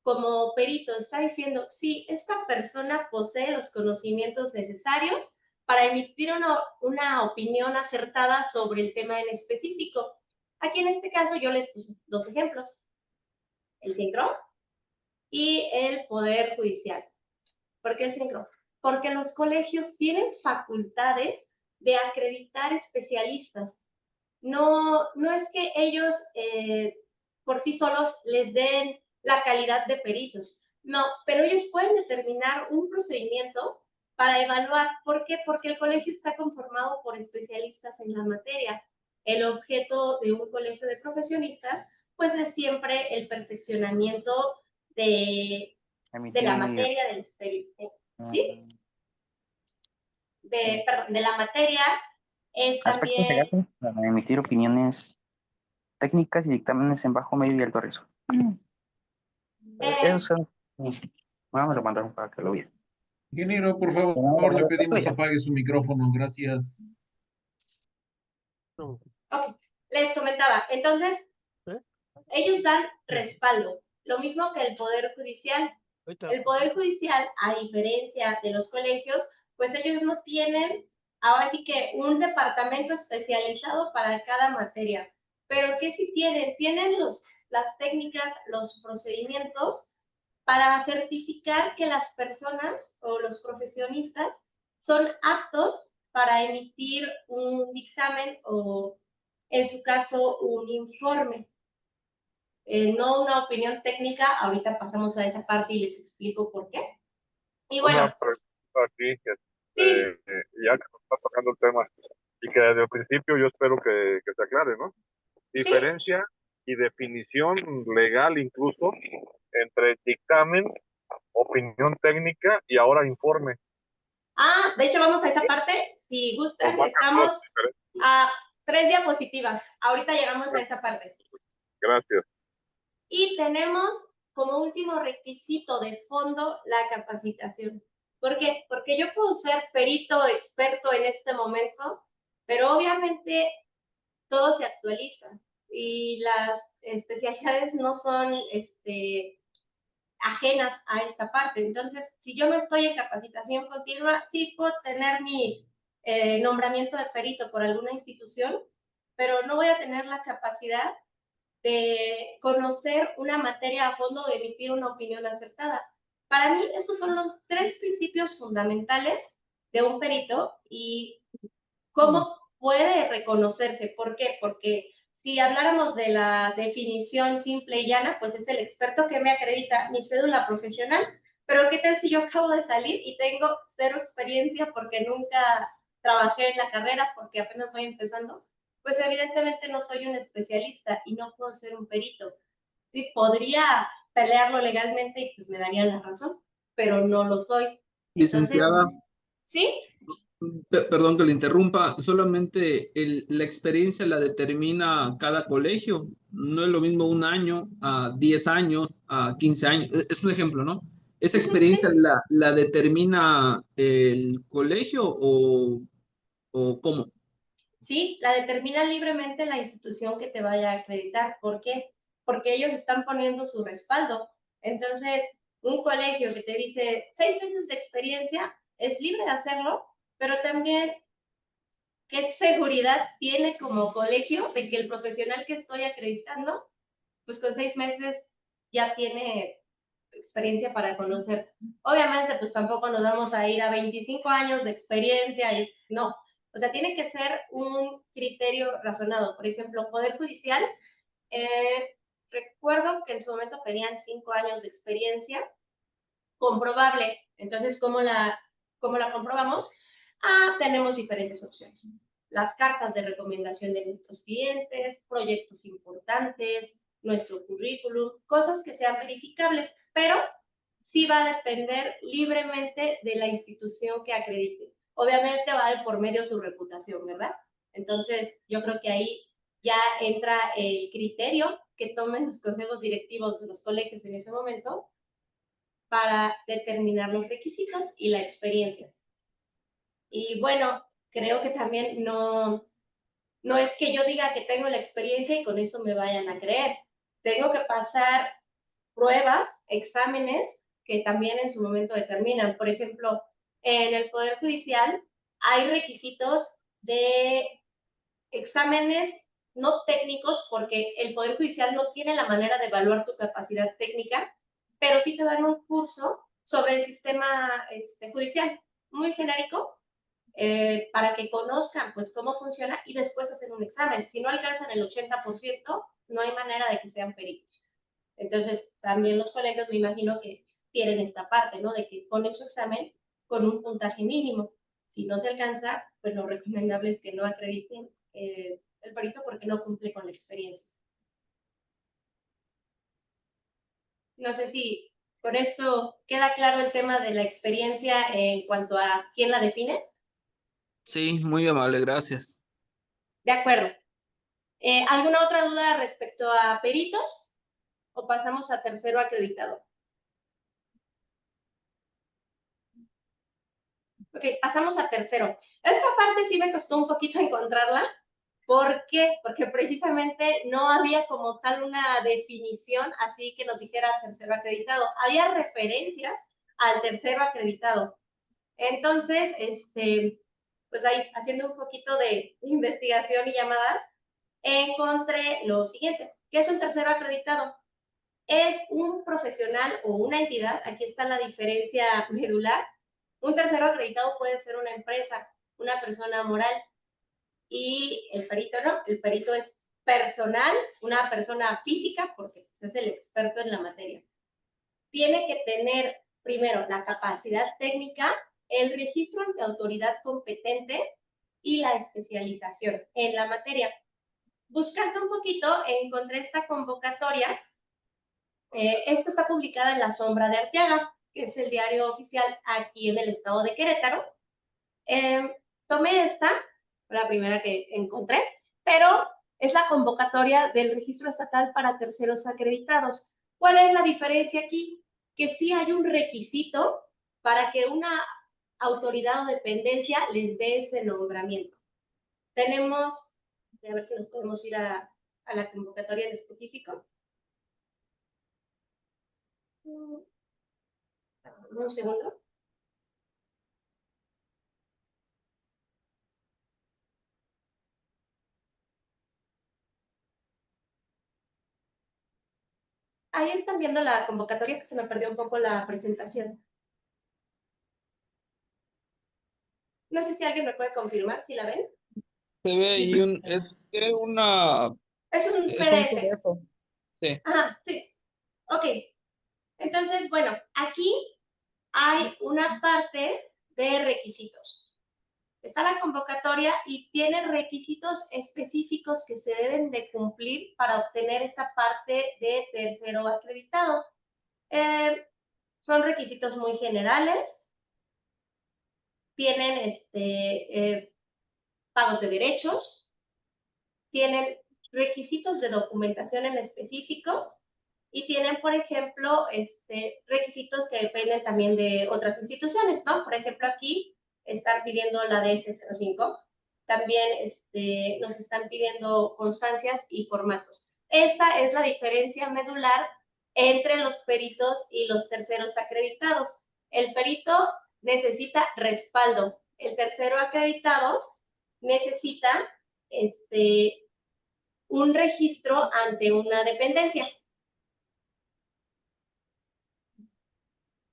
como perito? Está diciendo, sí, esta persona posee los conocimientos necesarios para emitir una opinión acertada sobre el tema en específico. Aquí en este caso yo les puse dos ejemplos, el SINCRO y el Poder Judicial. ¿Por qué el SINCRO? Porque los colegios tienen facultades de acreditar especialistas. No es que ellos por sí solos les den la calidad de peritos, no, pero ellos pueden determinar un procedimiento para evaluar. ¿Por qué? Porque el colegio está conformado por especialistas en la materia. El objeto de un colegio de profesionistas, pues es siempre el perfeccionamiento de la materia, del ¿sí? Perdón, de la materia es Aspectos también... legales para emitir opiniones técnicas y dictámenes en bajo, medio y alto riesgo. Eso son... Bueno, me lo mandaron para que lo viera. Ingeniero, por favor, le pedimos apague su micrófono. Gracias. Ok, les comentaba. Entonces, ellos dan respaldo. Lo mismo que el Poder Judicial. El Poder Judicial, a diferencia de los colegios, pues ellos no tienen, ahora sí que un departamento especializado para cada materia. Pero ¿qué sí tienen? Tienen las técnicas, los procedimientos para certificar que las personas o los profesionistas son aptos para emitir un dictamen o, en su caso, un informe. No una opinión técnica, ahorita pasamos a esa parte y les explico por qué. Y bueno. Una pregunta aquí, Sí. Ya que nos está tocando el tema, y que desde el principio yo espero que se aclare, ¿no? Diferencia y definición legal incluso entre dictamen, opinión técnica y ahora informe. De hecho vamos a esa parte, si gustan, estamos a 3 diapositivas, ahorita llegamos a esa parte. Gracias. Y tenemos como último requisito de fondo la capacitación. ¿Por qué? Porque yo puedo ser perito experto en este momento, pero obviamente todo se actualiza y las especialidades no son ajenas a esta parte. Entonces, si yo no estoy en capacitación continua, sí puedo tener mi nombramiento de perito por alguna institución, pero no voy a tener la capacidad de conocer una materia a fondo, de emitir una opinión acertada. Para mí, estos son los 3 principios fundamentales de un perito y cómo puede reconocerse. ¿Por qué? Porque si habláramos de la definición simple y llana, pues es el experto que me acredita mi cédula profesional. Pero ¿qué tal si yo acabo de salir y tengo 0 experiencia porque nunca trabajé en la carrera, porque apenas voy empezando? Pues evidentemente no soy un especialista y no puedo ser un perito. Sí, podría pelearlo legalmente y pues me darían la razón, pero no lo soy. Licenciada. Entonces, ¿sí? Perdón que le interrumpa, solamente la experiencia la determina cada colegio. No es lo mismo un año a 10 años, a 15 años. Es un ejemplo, ¿no? ¿Esa experiencia la determina el colegio o cómo? Sí, la determina libremente la institución que te vaya a acreditar. ¿Por qué? Porque ellos están poniendo su respaldo. Entonces, un colegio que te dice 6 meses de experiencia, es libre de hacerlo, pero también qué seguridad tiene como colegio de que el profesional que estoy acreditando, pues con 6 meses ya tiene experiencia para conocer. Obviamente, pues tampoco nos vamos a ir a 25 años de experiencia, no. O sea, tiene que ser un criterio razonado. Por ejemplo, Poder Judicial, recuerdo que en su momento pedían 5 años de experiencia comprobable. Entonces, ¿cómo la comprobamos? Tenemos diferentes opciones. Las cartas de recomendación de nuestros clientes, proyectos importantes, nuestro currículum, cosas que sean verificables, pero sí va a depender libremente de la institución que acredite. Obviamente va de por medio su reputación, ¿verdad? Entonces, yo creo que ahí ya entra el criterio que tomen los consejos directivos de los colegios en ese momento para determinar los requisitos y la experiencia. Y bueno, creo que también no es que yo diga que tengo la experiencia y con eso me vayan a creer. Tengo que pasar pruebas, exámenes que también en su momento determinan. Por ejemplo, en el Poder Judicial hay requisitos de exámenes no técnicos porque el Poder Judicial no tiene la manera de evaluar tu capacidad técnica, pero sí te dan un curso sobre el sistema judicial, muy genérico, para que conozcan pues cómo funciona y después hacen un examen. Si no alcanzan el 80%, no hay manera de que sean peritos. Entonces, también los colegios me imagino que tienen esta parte, ¿no? De que ponen su examen con un puntaje mínimo. Si no se alcanza, pues lo recomendable es que no acrediten el perito porque no cumple con la experiencia. No sé si con esto queda claro el tema de la experiencia en cuanto a quién la define. Sí, muy amable, gracias. De acuerdo. ¿Alguna otra duda respecto a peritos? ¿O pasamos a tercero acreditador? Ok, pasamos a tercero. Esta parte sí me costó un poquito encontrarla. ¿Por qué? Porque precisamente no había como tal una definición así que nos dijera tercero acreditado. Había referencias al tercero acreditado. Entonces, pues ahí, haciendo un poquito de investigación y llamadas, encontré lo siguiente. ¿Qué es un tercero acreditado? Es un profesional o una entidad, aquí está la diferencia medular. Un tercero acreditado puede ser una empresa, una persona moral, y el perito no, el perito es personal, una persona física, porque es el experto en la materia. Tiene que tener primero la capacidad técnica, el registro ante autoridad competente y la especialización en la materia. Buscando un poquito, encontré esta convocatoria. Esta está publicada en La Sombra de Arteaga, que es el diario oficial aquí en el estado de Querétaro. Tomé esta, la primera que encontré, pero es la convocatoria del Registro Estatal para Terceros Acreditados. ¿Cuál es la diferencia aquí? Que sí hay un requisito para que una autoridad o dependencia les dé ese nombramiento. Tenemos, a ver si nos podemos ir a la convocatoria en específico. Un segundo. Ahí están viendo la convocatoria, es que se me perdió un poco la presentación. No sé si alguien me puede confirmar si la ven. Se ve ahí es una... Es un Es un PDF. PDF. Sí. Ajá, sí. Ok. Entonces, bueno, aquí hay una parte de requisitos. Está la convocatoria y tiene requisitos específicos que se deben de cumplir para obtener esta parte de tercero acreditado. Son requisitos muy generales. Tienen pagos de derechos. Tienen requisitos de documentación en específico. Y tienen, por ejemplo, requisitos que dependen también de otras instituciones, ¿no? Por ejemplo, aquí están pidiendo la DS-05. También nos están pidiendo constancias y formatos. Esta es la diferencia medular entre los peritos y los terceros acreditados. El perito necesita respaldo. El tercero acreditado necesita un registro ante una dependencia.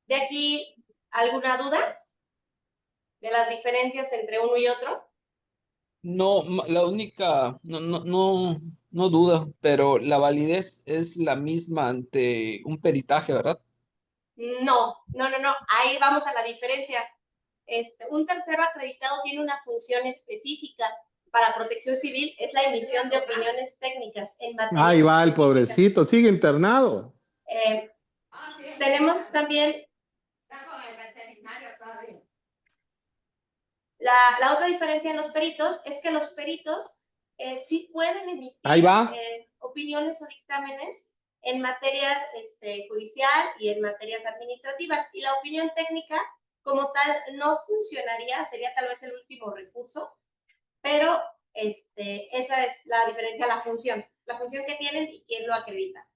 ¿De aquí alguna duda de las diferencias entre uno y otro? No, la única, no duda, pero la validez es la misma ante un peritaje, ¿verdad? No. Ahí vamos a la diferencia. Un tercero acreditado tiene una función específica. Para Protección Civil es la emisión de opiniones técnicas en materia. Ahí va el pobrecito, sigue internado. Tenemos también la otra diferencia en los peritos es que los peritos sí pueden emitir opiniones o dictámenes en materias judicial y en materias administrativas, y la opinión técnica como tal no funcionaría, sería tal vez el último recurso, pero esa es la diferencia, la función que tienen y quién lo acredita.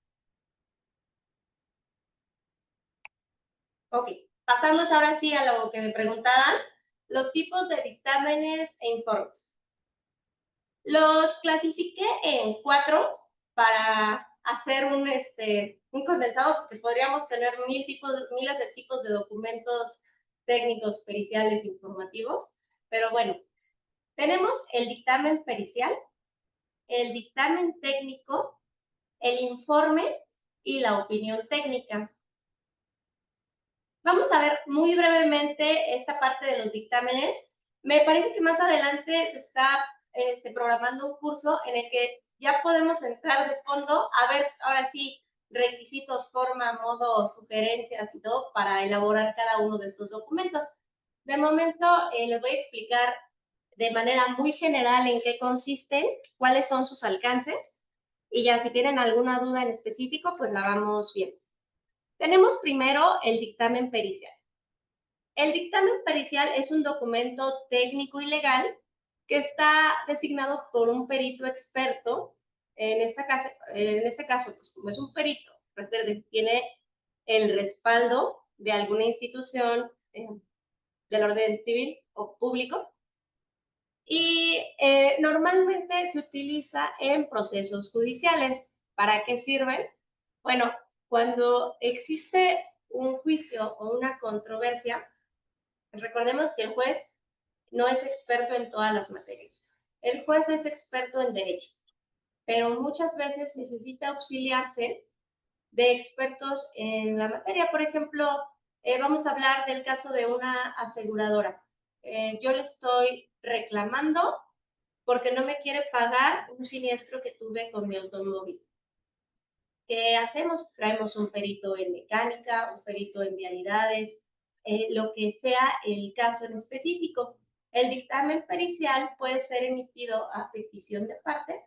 Ok, pasamos ahora sí a lo que me preguntaban, los tipos de dictámenes e informes. Los clasifiqué en 4 para hacer un condensado, porque podríamos tener miles de tipos de documentos técnicos, periciales, informativos, pero bueno, tenemos el dictamen pericial, el dictamen técnico, el informe y la opinión técnica. Vamos a ver muy brevemente esta parte de los dictámenes. Me parece que más adelante se está programando un curso en el que ya podemos entrar de fondo a ver, ahora sí, requisitos, forma, modo, sugerencias y todo para elaborar cada uno de estos documentos. De momento, les voy a explicar de manera muy general en qué consisten, cuáles son sus alcances, y ya si tienen alguna duda en específico, pues la vamos viendo. Tenemos primero el dictamen pericial. El dictamen pericial es un documento técnico y legal que está designado por un perito experto. En este caso, pues como es un perito, recuerden, tiene el respaldo de alguna institución del orden civil o público, y normalmente se utiliza en procesos judiciales. ¿Para qué sirve? Bueno, cuando existe un juicio o una controversia, recordemos que el juez no es experto en todas las materias. El juez es experto en derecho, pero muchas veces necesita auxiliarse de expertos en la materia. Por ejemplo, vamos a hablar del caso de una aseguradora. Yo le estoy reclamando porque no me quiere pagar un siniestro que tuve con mi automóvil. ¿Qué hacemos? Traemos un perito en mecánica, un perito en vialidades, lo que sea el caso en específico. El dictamen pericial puede ser emitido a petición de parte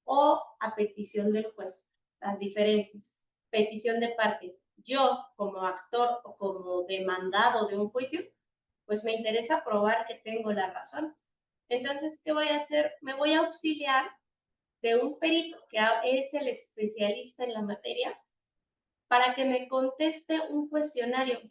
o a petición del juez. Las diferencias. Petición de parte. Yo, como actor o como demandado de un juicio, pues me interesa probar que tengo la razón. Entonces, ¿qué voy a hacer? Me voy a auxiliar de un perito que es el especialista en la materia para que me conteste un cuestionario.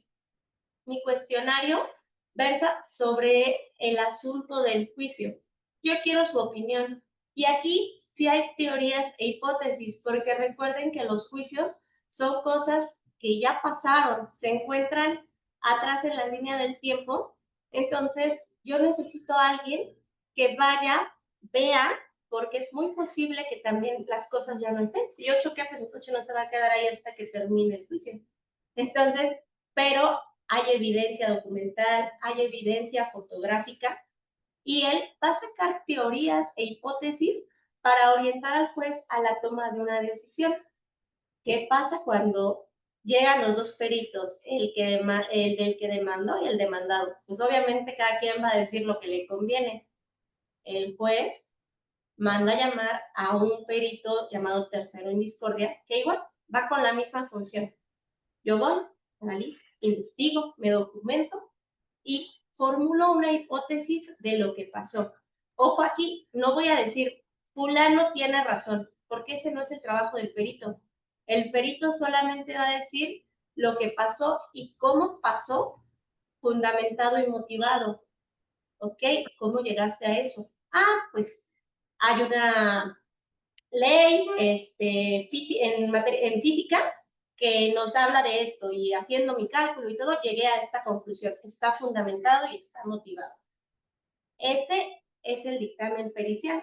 Mi cuestionario versa sobre el asunto del juicio. Yo quiero su opinión. Y aquí sí hay teorías e hipótesis, porque recuerden que los juicios son cosas que ya pasaron, se encuentran atrás en la línea del tiempo. Entonces, yo necesito a alguien que vaya, vea, porque es muy posible que también las cosas ya no estén. Si yo choqué, pues mi coche no se va a quedar ahí hasta que termine el juicio. Entonces, pero hay evidencia documental, hay evidencia fotográfica, y él va a sacar teorías e hipótesis para orientar al juez a la toma de una decisión. ¿Qué pasa cuando llegan los dos peritos, el del que demandó y el demandado? Pues obviamente cada quien va a decir lo que le conviene. El juez manda a llamar a un perito llamado tercero en discordia, que igual va con la misma función. Yo voy, analizo, investigo, me documento y formulo una hipótesis de lo que pasó. Ojo aquí, no voy a decir, fulano tiene razón, porque ese no es el trabajo del perito. El perito solamente va a decir lo que pasó y cómo pasó, fundamentado y motivado. ¿Ok? ¿Cómo llegaste a eso? Ah, pues hay una ley en física que nos habla de esto y haciendo mi cálculo y todo llegué a esta conclusión. Está fundamentado y está motivado. Este es el dictamen pericial.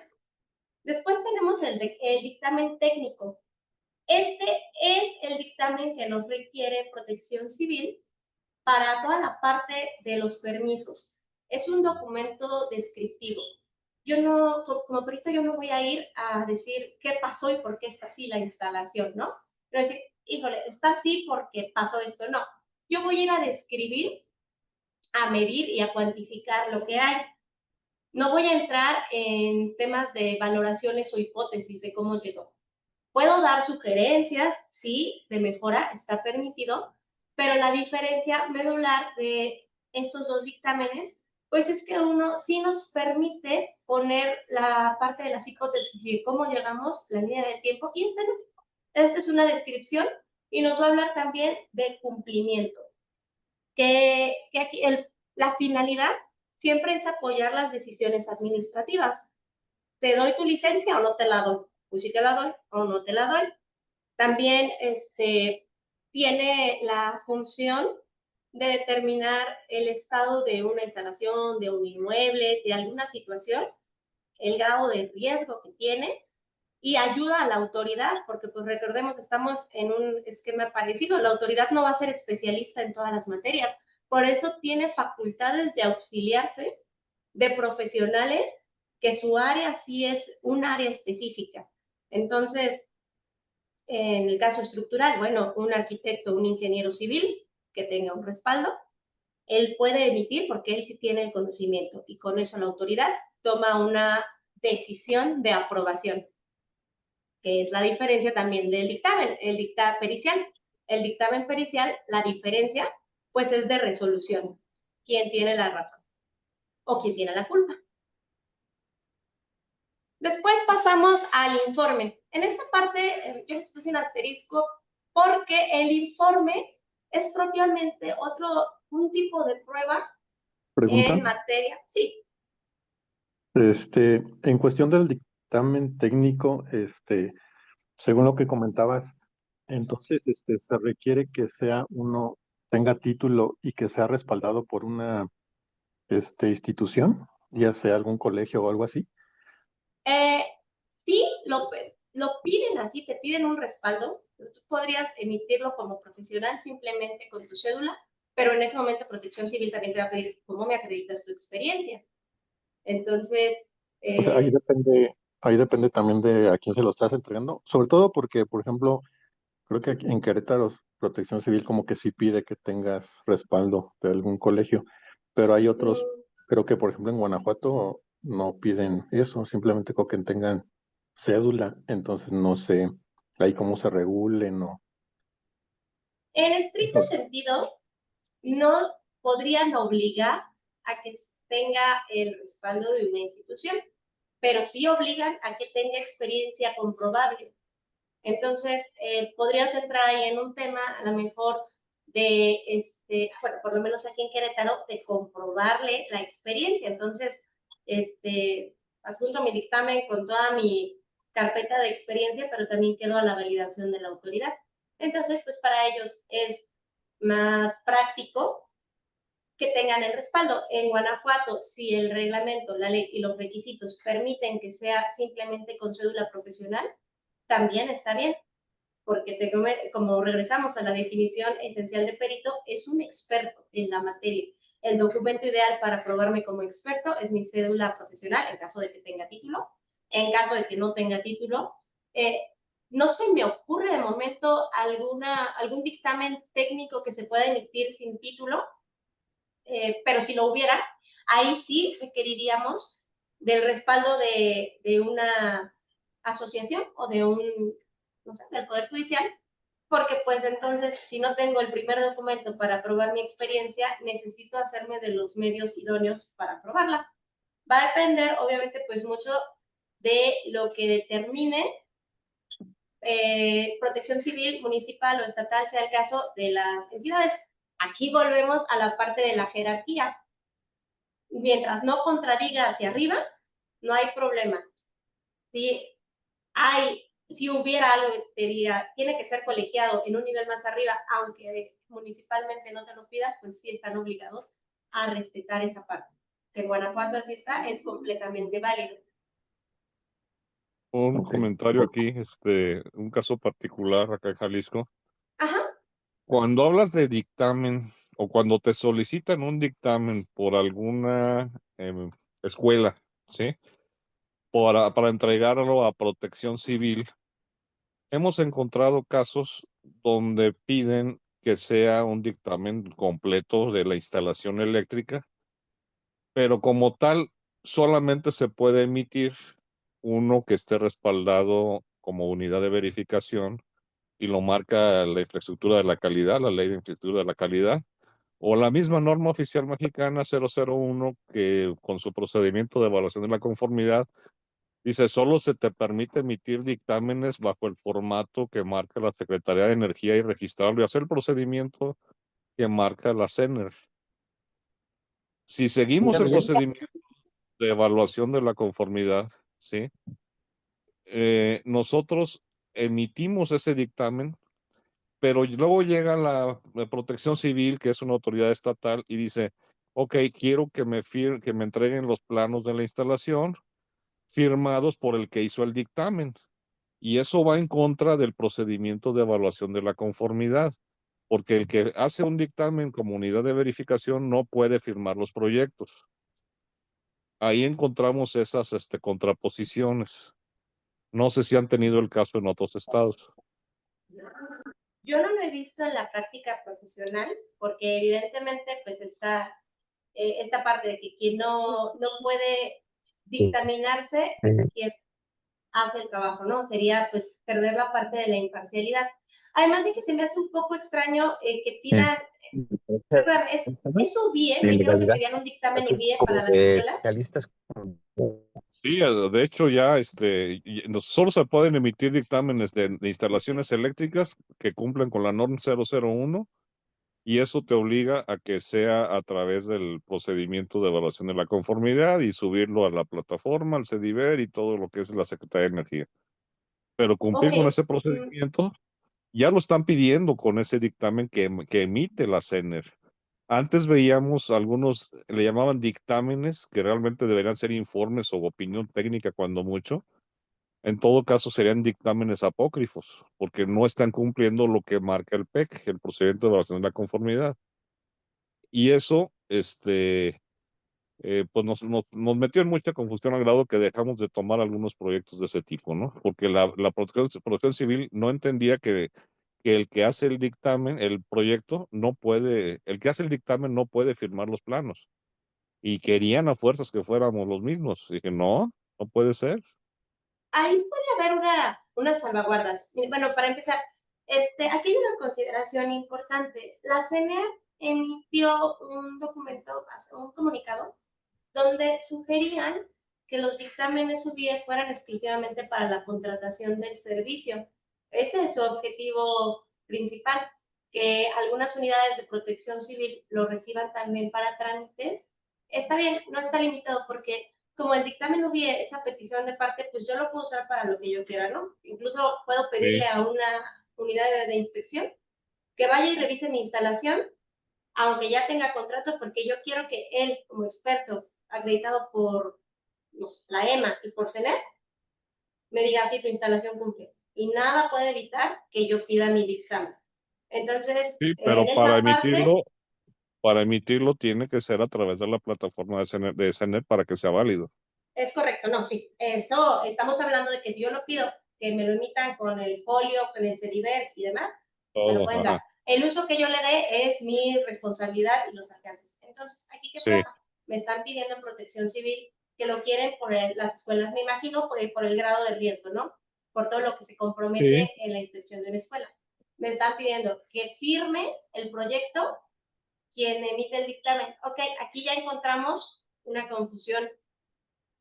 Después tenemos el dictamen técnico. Este es el dictamen que nos requiere Protección Civil para toda la parte de los permisos. Es un documento descriptivo. Yo no, como perito, yo no voy a ir a decir qué pasó y por qué está así la instalación, ¿no? Pero decir, híjole, está así porque pasó esto. No, yo voy a ir a describir, a medir y a cuantificar lo que hay. No voy a entrar en temas de valoraciones o hipótesis de cómo llegó. Puedo dar sugerencias, sí, de mejora, está permitido, pero la diferencia medular de estos dos dictámenes, pues es que uno sí nos permite poner la parte de las hipótesis de cómo llegamos, la línea del tiempo, y este no. Esta es una descripción y nos va a hablar también de cumplimiento. Que aquí la finalidad siempre es apoyar las decisiones administrativas. ¿Te doy tu licencia o no te la doy? Pues sí te la doy o no te la doy. También tiene la función de determinar el estado de una instalación, de un inmueble, de alguna situación, el grado de riesgo que tiene y ayuda a la autoridad, porque pues recordemos, estamos en un esquema parecido, la autoridad no va a ser especialista en todas las materias, por eso tiene facultades de auxiliarse de profesionales que su área sí es un área específica. Entonces, en el caso estructural, bueno, un arquitecto, un ingeniero civil que tenga un respaldo, él puede emitir porque él sí tiene el conocimiento y con eso la autoridad toma una decisión de aprobación, que es la diferencia también del dictamen, el dictamen pericial. El dictamen pericial, la diferencia, pues es de resolución. ¿Quién tiene la razón? ¿O quién tiene la culpa? Después pasamos al informe. En esta parte yo les puse un asterisco porque el informe es propiamente un tipo de prueba Pregunta. en materia. Sí. En cuestión del dictamen técnico, según lo que comentabas, entonces, se requiere que tenga título y que sea respaldado por una, institución, ya sea algún colegio o algo así. Sí, lo piden así, te piden un respaldo. Tú podrías emitirlo como profesional simplemente con tu cédula, pero en ese momento Protección Civil también te va a pedir cómo me acreditas tu experiencia. Entonces, O sea, ahí depende también de a quién se lo estás entregando, sobre todo porque, por ejemplo, creo que aquí en Querétaro Protección Civil como que sí pide que tengas respaldo de algún colegio, pero hay otros, creo que por ejemplo en Guanajuato no piden eso, simplemente con que tengan cédula, entonces no sé ahí cómo se regulen o... En estricto sentido, no podrían obligar a que tenga el respaldo de una institución, pero sí obligan a que tenga experiencia comprobable. Entonces, podrías entrar ahí en un tema, a lo mejor, bueno, por lo menos aquí en Querétaro, de comprobarle la experiencia. Entonces, adjunto mi dictamen con toda mi carpeta de experiencia, pero también quedo a la validación de la autoridad. Entonces, pues para ellos es más práctico que tengan el respaldo. En Guanajuato, si el reglamento, la ley y los requisitos permiten que sea simplemente con cédula profesional, también está bien, porque como regresamos a la definición esencial de perito, es un experto en la materia. El documento ideal para aprobarme como experto es mi cédula profesional, en caso de que tenga título. En caso de que no tenga título, no se me ocurre de momento algún dictamen técnico que se pueda emitir sin título, pero si lo hubiera, ahí sí requeriríamos del respaldo de una asociación o de no sé, del Poder Judicial, porque pues entonces, si no tengo el primer documento para probar mi experiencia, necesito hacerme de los medios idóneos para probarla. Va a depender, obviamente, pues mucho de lo que determine protección civil, municipal o estatal, sea el caso de las entidades. Aquí volvemos a la parte de la jerarquía. Mientras no contradiga hacia arriba, no hay problema. Si hubiera algo que te diga, tiene que ser colegiado en un nivel más arriba, aunque municipalmente no te lo pida, pues sí están obligados a respetar esa parte. Que en Guanajuato así está, es completamente válido. Un comentario aquí, un caso particular acá en Jalisco. Ajá. Cuando hablas de dictamen o cuando te solicitan un dictamen por alguna escuela, ¿sí? Para entregarlo a Protección Civil, hemos encontrado casos donde piden que sea un dictamen completo de la instalación eléctrica, pero como tal, solamente se puede emitir uno que esté respaldado como unidad de verificación y lo marca la infraestructura de la calidad, la ley de infraestructura de la calidad, o la misma norma oficial mexicana 001 que con su procedimiento de evaluación de la conformidad dice, solo se te permite emitir dictámenes bajo el formato que marca la Secretaría de Energía y registrarlo y hacer el procedimiento que marca la CENER. Si seguimos el procedimiento de evaluación de la conformidad, ¿sí? Nosotros emitimos ese dictamen, pero luego llega la Protección Civil, que es una autoridad estatal, y dice, ok, quiero que me entreguen los planos de la instalación firmados por el que hizo el dictamen. Y eso va en contra del procedimiento de evaluación de la conformidad, porque el que hace un dictamen como unidad de verificación no puede firmar los proyectos. Ahí encontramos esas contraposiciones. No sé si han tenido el caso en otros estados. Yo no lo he visto en la práctica profesional, porque evidentemente pues está esta parte de que quien no puede dictaminarse, quien hace el trabajo, ¿no? Sería pues perder la parte de la imparcialidad. Además de que se me hace un poco extraño que pidan, ¿es UBIE? Me dijeron que pedían un dictamen UBIE para las escuelas. Sí, de hecho ya solo se pueden emitir dictámenes de instalaciones eléctricas que cumplen con la norma 001 y eso te obliga a que sea a través del procedimiento de evaluación de la conformidad y subirlo a la plataforma, al CEDIVER y todo lo que es la Secretaría de Energía. Pero cumplir con ese procedimiento ya lo están pidiendo con ese dictamen que emite la CENER. Antes veíamos algunos, le llamaban dictámenes, que realmente deberían ser informes o opinión técnica cuando mucho. En todo caso serían dictámenes apócrifos, porque no están cumpliendo lo que marca el PEC, el procedimiento de evaluación de la conformidad. Y eso, pues nos metió en mucha confusión al grado que dejamos de tomar algunos proyectos de ese tipo, ¿no? Porque la protección civil no entendía que el que hace el dictamen, el proyecto, el que hace el dictamen no puede firmar los planos. Y querían a fuerzas que fuéramos los mismos. Y dije, no puede ser. Ahí puede haber unas salvaguardas. Bueno, para empezar, aquí hay una consideración importante. La CENER emitió un documento, un comunicado, donde sugerían que los dictámenes UBIE fueran exclusivamente para la contratación del servicio. Ese es su objetivo principal, que algunas unidades de protección civil lo reciban también para trámites. Está bien, no está limitado porque como el dictamen UBIE, esa petición de parte, pues yo lo puedo usar para lo que yo quiera, ¿no? Incluso puedo pedirle a una unidad de inspección que vaya y revise mi instalación, aunque ya tenga contrato, porque yo quiero que él, como experto acreditado por la EMA y por CENER, me diga si tu instalación cumple. Y nada puede evitar que yo pida mi dictamen. Entonces, sí, pero para emitirlo tiene que ser a través de la plataforma de CENER para que sea válido. Es correcto, no, sí. Eso, estamos hablando de que si yo lo pido, que me lo emitan con el folio, con el CEDIVER y demás, me lo pueden dar. El uso que yo le dé es mi responsabilidad y los alcances. Entonces, ¿aquí qué pasa? Me están pidiendo protección civil, que lo quieren por las escuelas, me imagino, por el grado de riesgo, ¿no? Por todo lo que se compromete en la inspección de una escuela. Me están pidiendo que firme el proyecto quien emite el dictamen. Ok, aquí ya encontramos una confusión,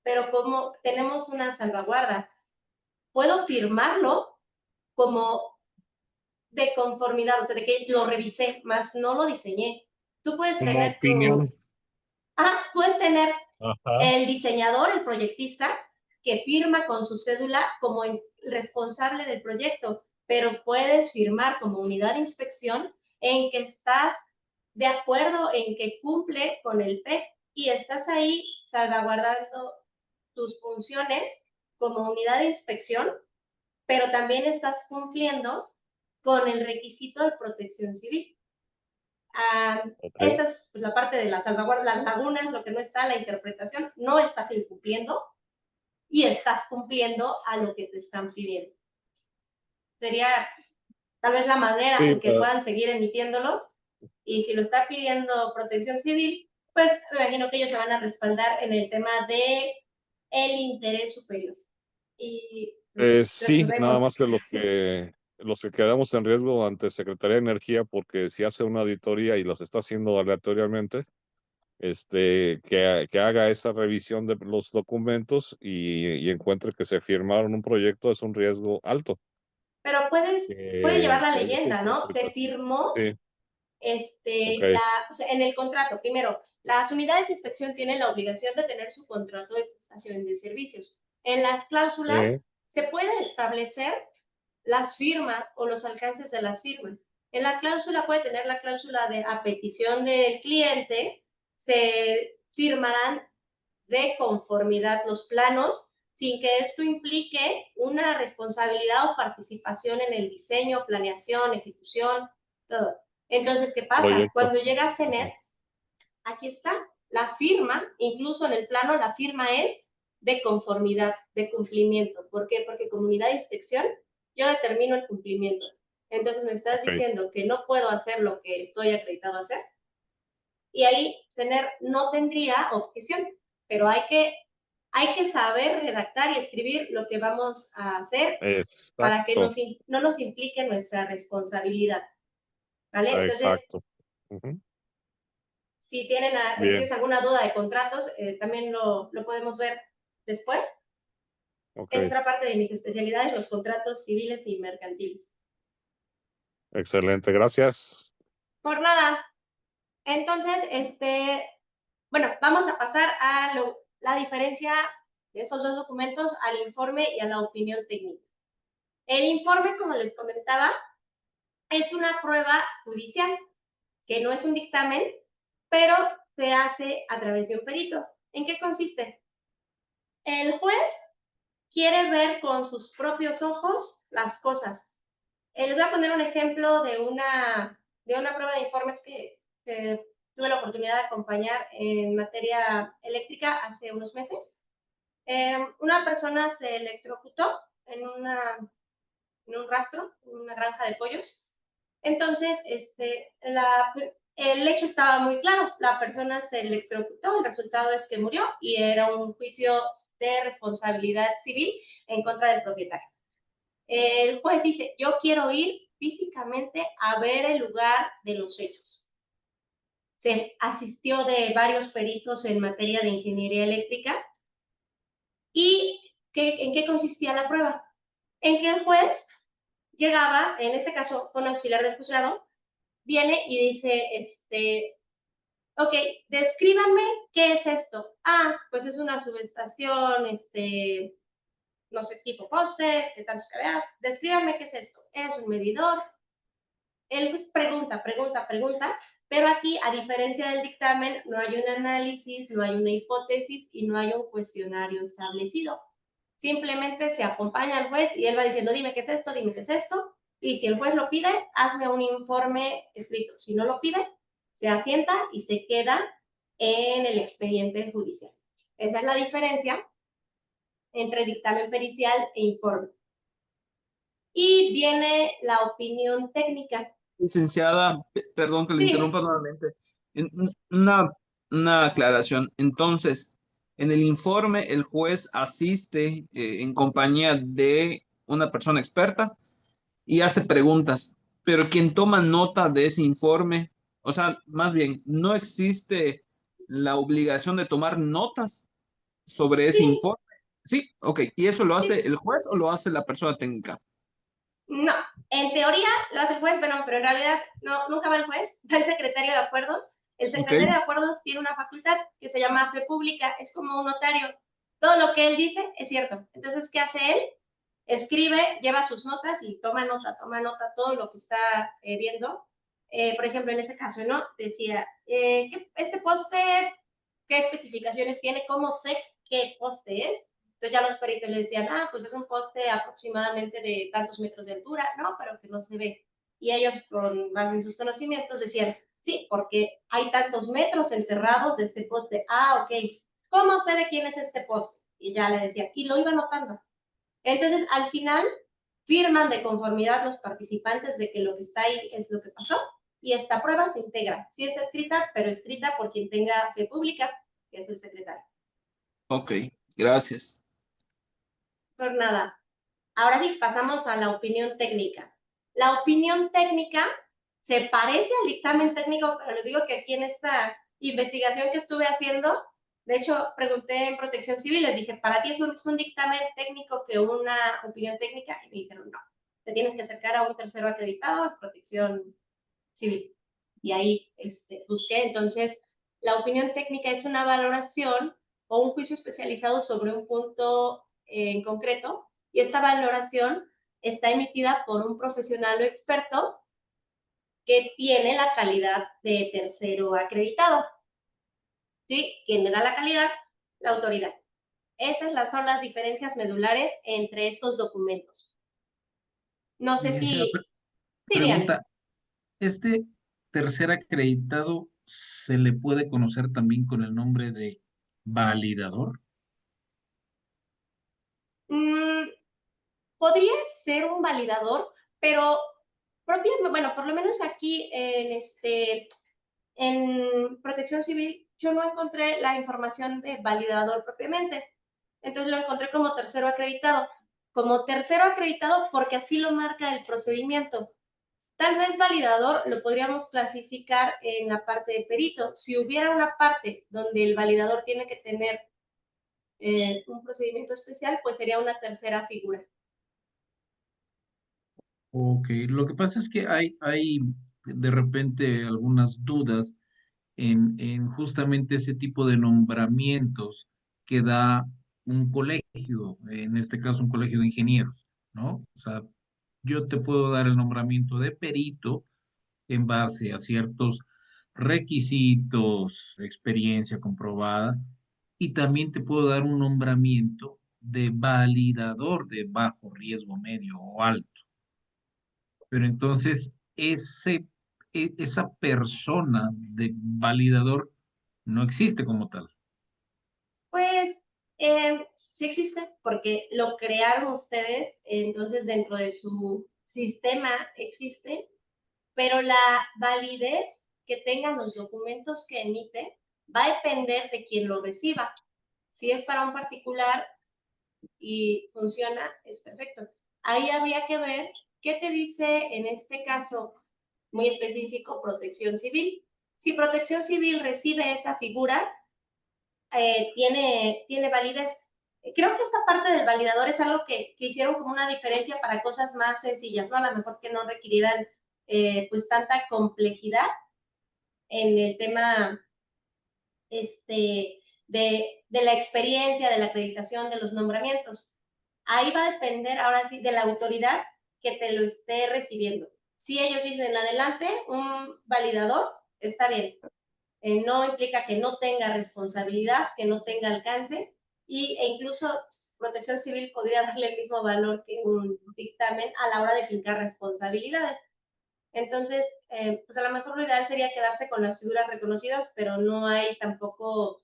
pero como tenemos una salvaguarda, puedo firmarlo como de conformidad, o sea, de que lo revisé, más no lo diseñé. Tú puedes Como tener opinión. puedes tener Ajá. el diseñador, el proyectista, que firma con su cédula como responsable del proyecto, pero puedes firmar como unidad de inspección en que estás de acuerdo en que cumple con el PEC y estás ahí salvaguardando tus funciones como unidad de inspección, pero también estás cumpliendo con el requisito de protección civil. Esta es pues, la parte de la salvaguarda, las lagunas, lo que no está, la interpretación, no estás incumpliendo y estás cumpliendo a lo que te están pidiendo. Sería tal vez la manera en que puedan seguir emitiéndolos, y si lo está pidiendo protección civil, pues me imagino que ellos se van a respaldar en el tema de el interés superior. Y Sí, nada más que los que quedamos en riesgo ante Secretaría de Energía, porque si hace una auditoría y los está haciendo aleatoriamente, que haga esa revisión de los documentos y encuentre que se firmaron un proyecto, es un riesgo alto. Pero puede llevar la Que haya leyenda, ¿no? Se interpretación. firmó Sí, o sea, en el contrato. Primero, las unidades de inspección tienen la obligación de tener su contrato de prestación de servicios. En las cláusulas se puede establecer las firmas o los alcances de las firmas. En la cláusula puede tener la cláusula de a petición del cliente, se firmarán de conformidad los planos sin que esto implique una responsabilidad o participación en el diseño, planeación, ejecución, todo. Entonces, ¿qué pasa? proyecto. Cuando llega a CENER, aquí está, la firma, incluso en el plano, la firma es de conformidad, de cumplimiento. ¿Por qué? Porque como unidad de inspección, yo determino el cumplimiento. Entonces, me estás diciendo que no puedo hacer lo que estoy acreditado a hacer. Y ahí CENER no tendría objeción, pero hay que saber redactar y escribir lo que vamos a hacer para que no nos implique nuestra responsabilidad. ¿Vale? Entonces, si tienes alguna duda de contratos, también lo podemos ver después. Es otra parte de mis especialidades, los contratos civiles y mercantiles. Excelente, gracias. Por nada. Entonces, bueno, vamos a pasar a la diferencia de esos dos documentos, al informe y a la opinión técnica. El informe, como les comentaba, es una prueba judicial, que no es un dictamen, pero se hace a través de un perito. ¿En qué consiste? El juez quiere ver con sus propios ojos las cosas. Les voy a poner un ejemplo de una prueba de informes que tuve la oportunidad de acompañar en materia eléctrica hace unos meses. Una persona se electrocutó en un rastro, en una granja de pollos. Entonces, el hecho estaba muy claro. La persona se electrocutó, el resultado es que murió y era un juicio de responsabilidad civil en contra del propietario. El juez dice, yo quiero ir físicamente a ver el lugar de los hechos. Se asistió de varios peritos en materia de ingeniería eléctrica. ¿Y en qué consistía la prueba? En que el juez llegaba, en este caso fue un auxiliar del juzgado, viene y dice, ok, descríbanme qué es esto. Pues es una subestación, no sé, tipo poste, de tantos kVA. Descríbanme qué es esto. Es un medidor. Él pues pregunta, pero aquí, a diferencia del dictamen, no hay un análisis, no hay una hipótesis y no hay un cuestionario establecido. Simplemente se acompaña al juez y él va diciendo, dime qué es esto, dime qué es esto. Y si el juez lo pide, hazme un informe escrito. Si no lo pide, se asienta y se queda en el expediente judicial. Esa es la diferencia entre dictamen pericial e informe. Y viene la opinión técnica. Licenciada, perdón que le interrumpa nuevamente. Una aclaración. Entonces, en el informe el juez asiste en compañía de una persona experta y hace preguntas, pero quien toma nota de ese informe, o sea, más bien, no existe la obligación de tomar notas sobre ese informe. Sí, ok. ¿Y eso lo hace el juez o lo hace la persona técnica? No, en teoría lo hace el juez, pero en realidad no, nunca va el juez, va el secretario de acuerdos. El secretario de acuerdos tiene una facultad que se llama fe pública, es como un notario. Todo lo que él dice es cierto. Entonces, ¿qué hace él? Escribe, lleva sus notas y toma nota todo lo que está viendo. Por ejemplo, en ese caso, ¿no? Decía, este poste, ¿qué especificaciones tiene? ¿Cómo sé qué poste es? Entonces ya los peritos le decían, pues es un poste aproximadamente de tantos metros de altura, no, pero que no se ve. Y ellos, con base en sus conocimientos, decían, sí, porque hay tantos metros enterrados de este poste. Ok. ¿Cómo sé de quién es este poste? Y ya le decía, y lo iba notando. Entonces, al final, firman de conformidad los participantes de que lo que está ahí es lo que pasó, y esta prueba se integra. Sí está escrita, pero escrita por quien tenga fe pública, que es el secretario. Ok, gracias. Por nada. Ahora sí, pasamos a la opinión técnica. La opinión técnica se parece al dictamen técnico, pero les digo que aquí en esta investigación que estuve haciendo, de hecho, pregunté en Protección Civil, les dije, ¿para ti es un dictamen técnico que una opinión técnica? Y me dijeron, no, te tienes que acercar a un tercero acreditado en Protección Civil. Y ahí busqué, entonces, la opinión técnica es una valoración o un juicio especializado sobre un punto en concreto, y esta valoración está emitida por un profesional o experto que tiene la calidad de tercero acreditado. ¿Sí? ¿Quién le da la calidad? La autoridad. Esas son las diferencias medulares entre estos documentos. No sé Licenciada, si... Sí, Diana. pregunta, ¿este tercer acreditado se le puede conocer también con el nombre de validador? Podría ser un validador, pero bueno, por lo menos aquí en Protección Civil, yo no encontré la información de validador propiamente. Entonces lo encontré como tercero acreditado. Como tercero acreditado porque así lo marca el procedimiento. Tal vez validador lo podríamos clasificar en la parte de perito. Si hubiera una parte donde el validador tiene que tener un procedimiento especial, pues sería una tercera figura. Ok, lo que pasa es que hay de repente algunas dudas en justamente ese tipo de nombramientos que da un colegio, en este caso un colegio de ingenieros, ¿no? O sea, yo te puedo dar el nombramiento de perito en base a ciertos requisitos, experiencia comprobada, y también te puedo dar un nombramiento de validador de bajo riesgo, medio o alto. Pero entonces esa persona de validador no existe como tal. Pues sí existe, porque lo crearon ustedes, entonces dentro de su sistema existe, pero la validez que tengan los documentos que emite va a depender de quien lo reciba. Si es para un particular y funciona, es perfecto. Ahí habría que ver qué te dice en este caso muy específico Protección Civil. Si Protección Civil recibe esa figura, tiene validez. Creo que esta parte del validador es algo que hicieron como una diferencia para cosas más sencillas, ¿no? A lo mejor que no requirieran pues tanta complejidad en el tema de la experiencia, de la acreditación, de los nombramientos. Ahí va a depender ahora sí de la autoridad que te lo esté recibiendo. Si ellos dicen adelante, un validador, está bien. No implica que no tenga responsabilidad, que no tenga alcance, e incluso Protección Civil podría darle el mismo valor que un dictamen a la hora de fincar responsabilidades. Entonces, pues a lo mejor lo ideal sería quedarse con las figuras reconocidas, pero no hay tampoco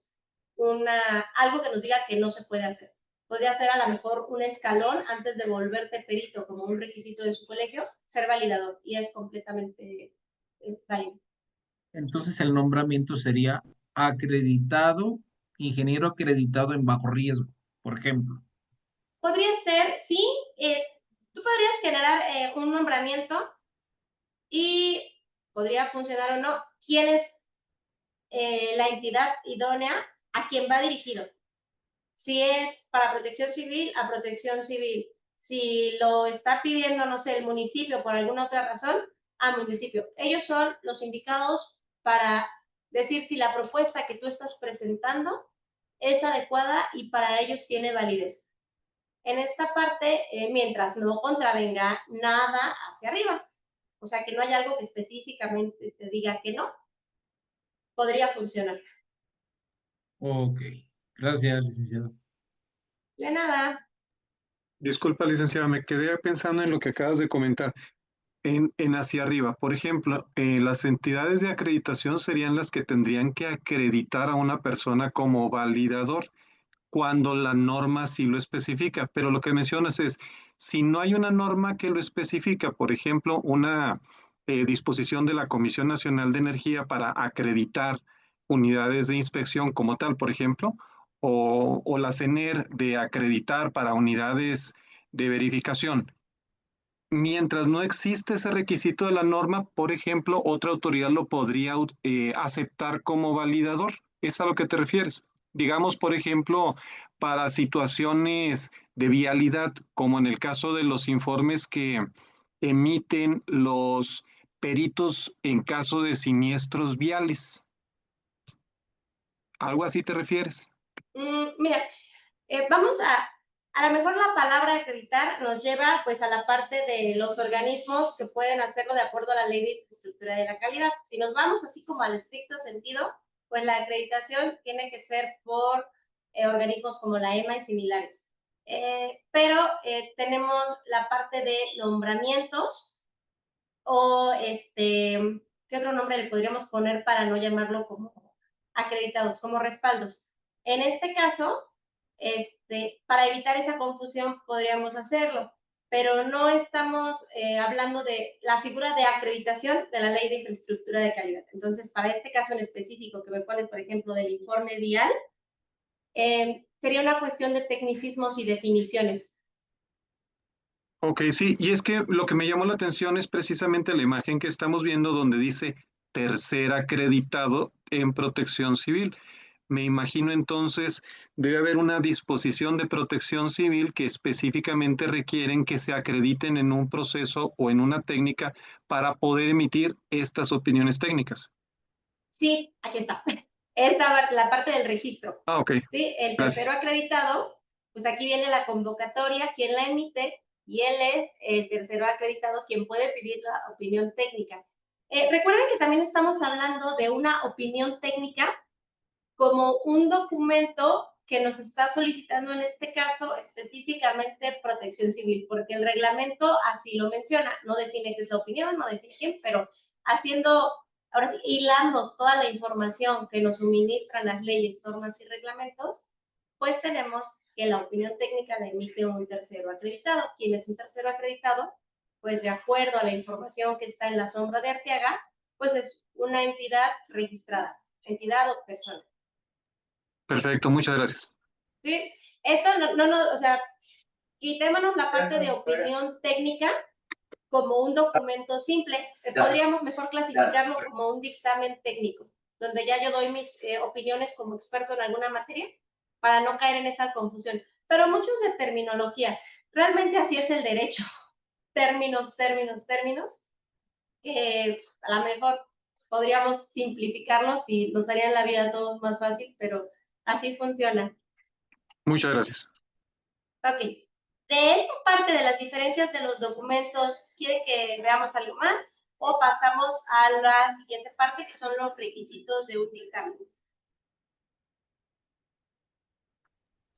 algo que nos diga que no se puede hacer. Podría ser a lo mejor un escalón antes de volverte perito como un requisito de su colegio, ser validador, y es completamente válido. Entonces el nombramiento sería acreditado, ingeniero acreditado en bajo riesgo, por ejemplo. Podría ser, sí, tú podrías generar un nombramiento y podría funcionar o no. ¿Quién es la entidad idónea a quien va dirigido? Si es para Protección Civil, a Protección Civil. si lo está pidiendo, no sé, el municipio por alguna otra razón, al municipio. Ellos son los indicados para decir si la propuesta que tú estás presentando es adecuada y para ellos tiene validez. En esta parte, mientras no contravenga nada hacia arriba, o sea, que no haya algo que específicamente te diga que no, podría funcionar. Ok, gracias, licenciado. De nada. Disculpa, licenciada, me quedé pensando en lo que acabas de comentar. En hacia arriba, por ejemplo, las entidades de acreditación serían las que tendrían que acreditar a una persona como validador cuando la norma sí lo especifica. Pero lo que mencionas es, si no hay una norma que lo especifica, por ejemplo, una disposición de la Comisión Nacional de Energía para acreditar unidades de inspección como tal, por ejemplo, o la CENER de acreditar para unidades de verificación. Mientras no existe ese requisito de la norma, por ejemplo, otra autoridad lo podría aceptar como validador. ¿Es a lo que te refieres? Digamos, por ejemplo, para situaciones de vialidad, como en el caso de los informes que emiten los peritos en caso de siniestros viales. ¿Algo así te refieres? Mira, vamos a lo mejor la palabra acreditar nos lleva pues a la parte de los organismos que pueden hacerlo de acuerdo a la Ley de Infraestructura de la Calidad. Si nos vamos así como al estricto sentido, pues la acreditación tiene que ser por organismos como la EMA y similares. Pero tenemos la parte de nombramientos o ¿qué otro nombre le podríamos poner para no llamarlo como acreditados, como respaldos? En este caso, para evitar esa confusión podríamos hacerlo, pero no estamos hablando de la figura de acreditación de la Ley de Infraestructura de Calidad. Entonces, para este caso en específico que me pones, por ejemplo, del informe vial, sería una cuestión de tecnicismos y definiciones. Ok, sí, y es que lo que me llamó la atención es precisamente la imagen que estamos viendo donde dice tercer acreditado en protección civil. Me imagino entonces debe haber una disposición de protección civil que específicamente requieren que se acrediten en un proceso o en una técnica para poder emitir estas opiniones técnicas. Sí, aquí está. Esta la parte del registro. Ah, ok. ¿Sí? El Gracias. tercero acreditado, pues aquí viene la convocatoria, quién la emite, y él es el tercero acreditado quien puede pedir la opinión técnica. Recuerden que también estamos hablando de una opinión técnica como un documento que nos está solicitando en este caso específicamente Protección Civil, porque el reglamento así lo menciona, no define qué es la opinión, no define quién, pero haciendo, ahora sí, hilando toda la información que nos suministran las leyes, normas y reglamentos, pues tenemos que la opinión técnica la emite un tercero acreditado. ¿Quién es un tercero acreditado? Pues de acuerdo a la información que está en la sombra de Arteaga, pues es una entidad registrada, entidad o persona. Perfecto, muchas gracias. ¿Sí? Esto o sea, quitémonos la parte de opinión técnica como un documento simple. Podríamos mejor clasificarlo como un dictamen técnico, donde ya yo doy mis opiniones como experto en alguna materia para no caer en esa confusión. Pero muchos de terminología. Realmente así es el derecho. Términos, que a lo mejor podríamos simplificarlos y nos harían la vida a todos más fácil, pero así funciona. Muchas gracias. Ok. De esta parte de las diferencias de los documentos, ¿quiere que veamos algo más? O pasamos a la siguiente parte, que son los requisitos de un dictamen.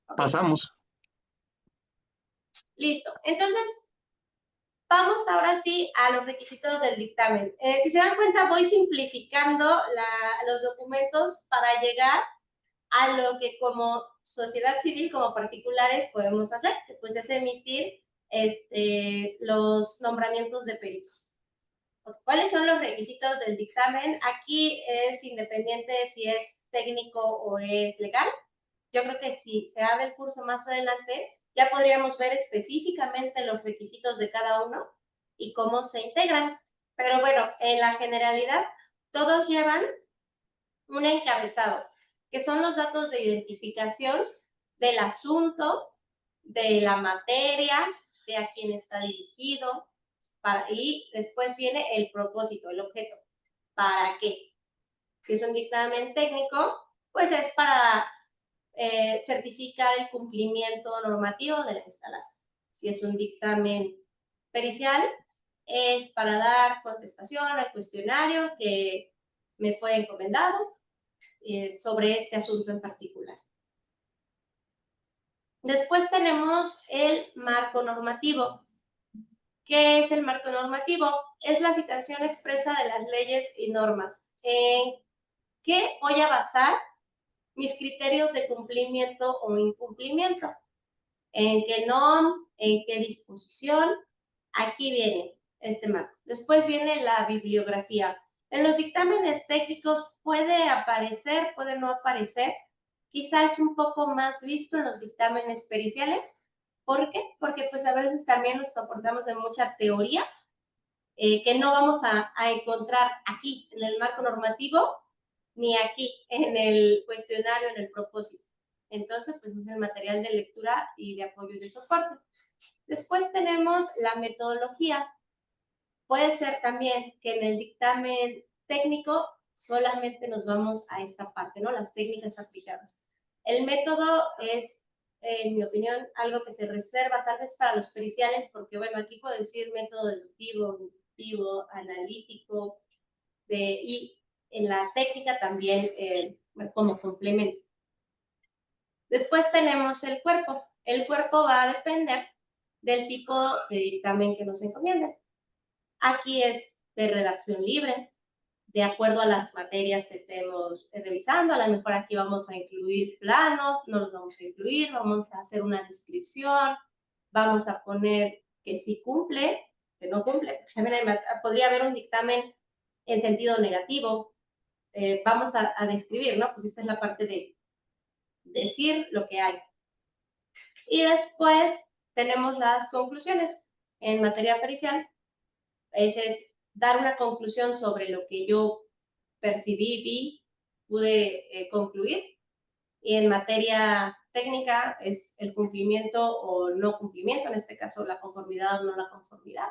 Okay. Pasamos. Listo. Entonces, vamos ahora sí a los requisitos del dictamen. Si se dan cuenta, voy simplificando los documentos para llegar a lo que como sociedad civil, como particulares, podemos hacer, que pues es emitir los nombramientos de peritos. ¿Cuáles son los requisitos del dictamen? Aquí es independiente si es técnico o es legal. Yo creo que si se abre el curso más adelante, ya podríamos ver específicamente los requisitos de cada uno y cómo se integran. Pero bueno, en la generalidad, todos llevan un encabezado, que son los datos de identificación del asunto, de la materia, a quién está dirigido, y después viene el propósito, el objeto. ¿Para qué? Si es un dictamen técnico, pues es para certificar el cumplimiento normativo de la instalación. Si es un dictamen pericial, es para dar contestación al cuestionario que me fue encomendado sobre este asunto en particular. Después tenemos el marco normativo. ¿Qué es el marco normativo? Es la citación expresa de las leyes y normas. ¿En qué voy a basar mis criterios de cumplimiento o incumplimiento? ¿En qué norma? ¿En qué disposición? Aquí viene este marco. Después viene la bibliografía. En los dictámenes técnicos puede aparecer, puede no aparecer. Quizá es un poco más visto en los dictámenes periciales. ¿Por qué? Porque pues a veces también nos soportamos de mucha teoría que no vamos a encontrar aquí en el marco normativo ni aquí en el cuestionario, en el propósito. Entonces, pues es el material de lectura y de apoyo y de soporte. Después tenemos la metodología. Puede ser también que en el dictamen técnico solamente nos vamos a esta parte, ¿no? Las técnicas aplicadas. El método es, en mi opinión, algo que se reserva tal vez para los periciales, porque, bueno, aquí puedo decir método deductivo, inductivo, analítico, y en la técnica también como complemento. Después tenemos el cuerpo. El cuerpo va a depender del tipo de dictamen que nos encomienden. Aquí es de redacción libre, de acuerdo a las materias que estemos revisando. A lo mejor aquí vamos a incluir planos, no los vamos a incluir, vamos a hacer una descripción, vamos a poner que sí cumple, que no cumple. También podría haber un dictamen en sentido negativo. Vamos a describir, ¿no? Pues esta es la parte de decir lo que hay. Y después tenemos las conclusiones. En materia pericial, ese es dar una conclusión sobre lo que yo percibí, vi, pude concluir. Y en materia técnica es el cumplimiento o no cumplimiento, en este caso la conformidad o no la conformidad.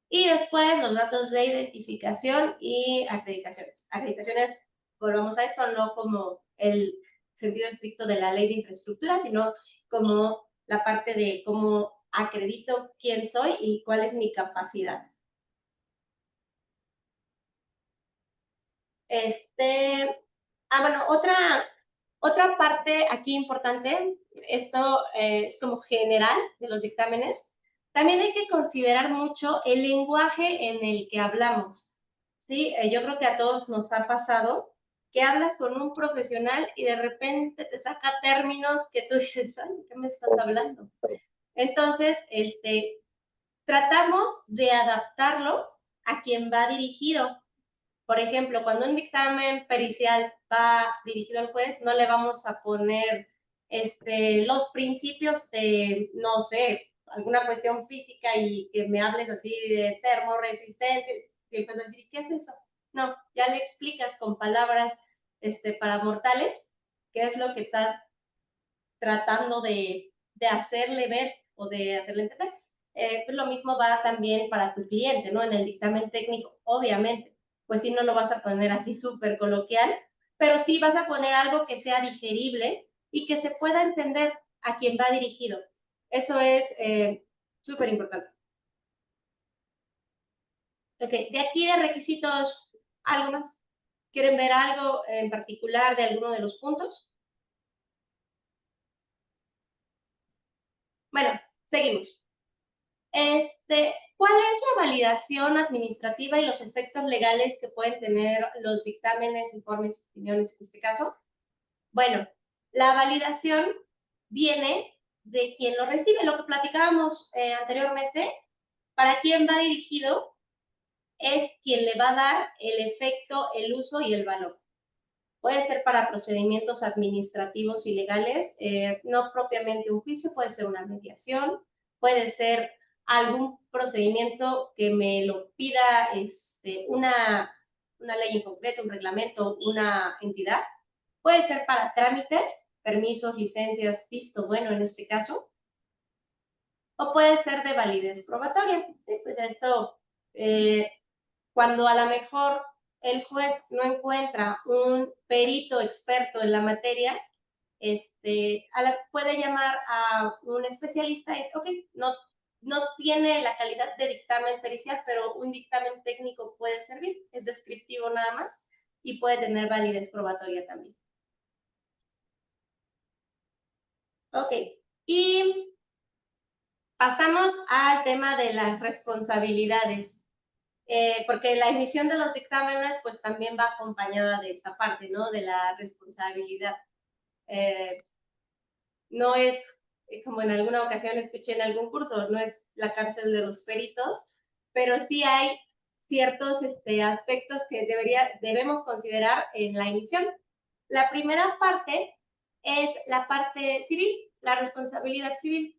Y después los datos de identificación y acreditaciones. Acreditaciones, volvamos a esto, no como el sentido estricto de la ley de infraestructura, sino como la parte de cómo acredito quién soy y cuál es mi capacidad. Bueno, otra parte aquí importante, esto es como general de los dictámenes, también hay que considerar mucho el lenguaje en el que hablamos, ¿sí? Yo creo que a todos nos ha pasado que hablas con un profesional y de repente te saca términos que tú dices, ay, ¿qué me estás hablando? Entonces, tratamos de adaptarlo a quien va dirigido. Por ejemplo, cuando un dictamen pericial va dirigido al juez, no le vamos a poner los principios de, no sé, alguna cuestión física y que me hables así de termoresistencia, y el juez va a decir, ¿qué es eso? No, ya le explicas con palabras para mortales qué es lo que estás tratando de hacerle ver o de hacerle entender. Pues lo mismo va también para tu cliente, ¿no? En el dictamen técnico, obviamente, pues sí no lo vas a poner así súper coloquial, pero sí vas a poner algo que sea digerible y que se pueda entender a quien va dirigido. Eso es súper importante. Ok, de aquí de requisitos, ¿algo más? ¿Quieren ver algo en particular de alguno de los puntos? Bueno, seguimos. ¿Cuál es la validación administrativa y los efectos legales que pueden tener los dictámenes, informes, opiniones en este caso? Bueno, la validación viene de quien lo recibe, lo que platicábamos anteriormente. Para quién va dirigido es quien le va a dar el efecto, el uso y el valor. Puede ser para procedimientos administrativos y legales, no propiamente un juicio, puede ser una mediación, puede ser algún procedimiento que me lo pida una ley en concreto, un reglamento, una entidad. Puede ser para trámites, permisos, licencias, visto bueno en este caso. o puede ser de validez probatoria. ¿Sí? Pues esto, cuando a lo mejor el juez no encuentra un perito experto en la materia, puede llamar a un especialista y, ok, no tiene la calidad de dictamen pericial, pero un dictamen técnico puede servir, es descriptivo nada más y puede tener validez probatoria también. Ok, y pasamos al tema de las responsabilidades, porque la emisión de los dictámenes pues también va acompañada de esta parte, ¿no? De la responsabilidad. No es, como en alguna ocasión escuché en algún curso, no es la cárcel de los peritos, pero sí hay ciertos aspectos que debemos considerar en la emisión. La primera parte es la parte civil, la responsabilidad civil.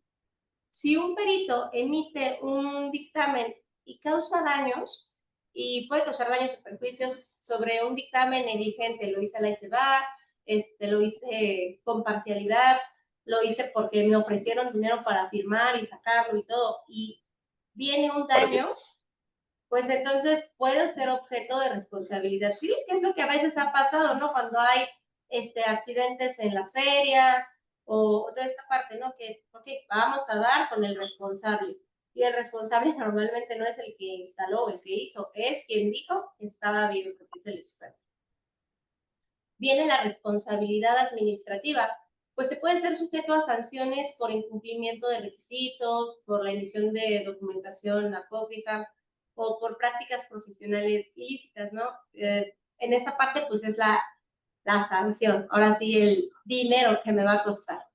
Si un perito emite un dictamen y causa daños, y puede causar daños o perjuicios sobre un dictamen negligente, lo hice a la ICEBA, lo hice con parcialidad, lo hice porque me ofrecieron dinero para firmar y sacarlo y todo, y viene un daño, pues entonces puede ser objeto de responsabilidad civil, que es lo que a veces ha pasado, ¿no? Cuando hay accidentes en las ferias o toda esta parte, ¿no? Que, ok, vamos a dar con el responsable. Y el responsable normalmente no es el que instaló o el que hizo, es quien dijo que estaba bien porque es el experto. Viene la responsabilidad administrativa, pues se puede ser sujeto a sanciones por incumplimiento de requisitos, por la emisión de documentación apócrifa o por prácticas profesionales ilícitas, ¿no? En esta parte, pues es la sanción, ahora sí el dinero que me va a costar.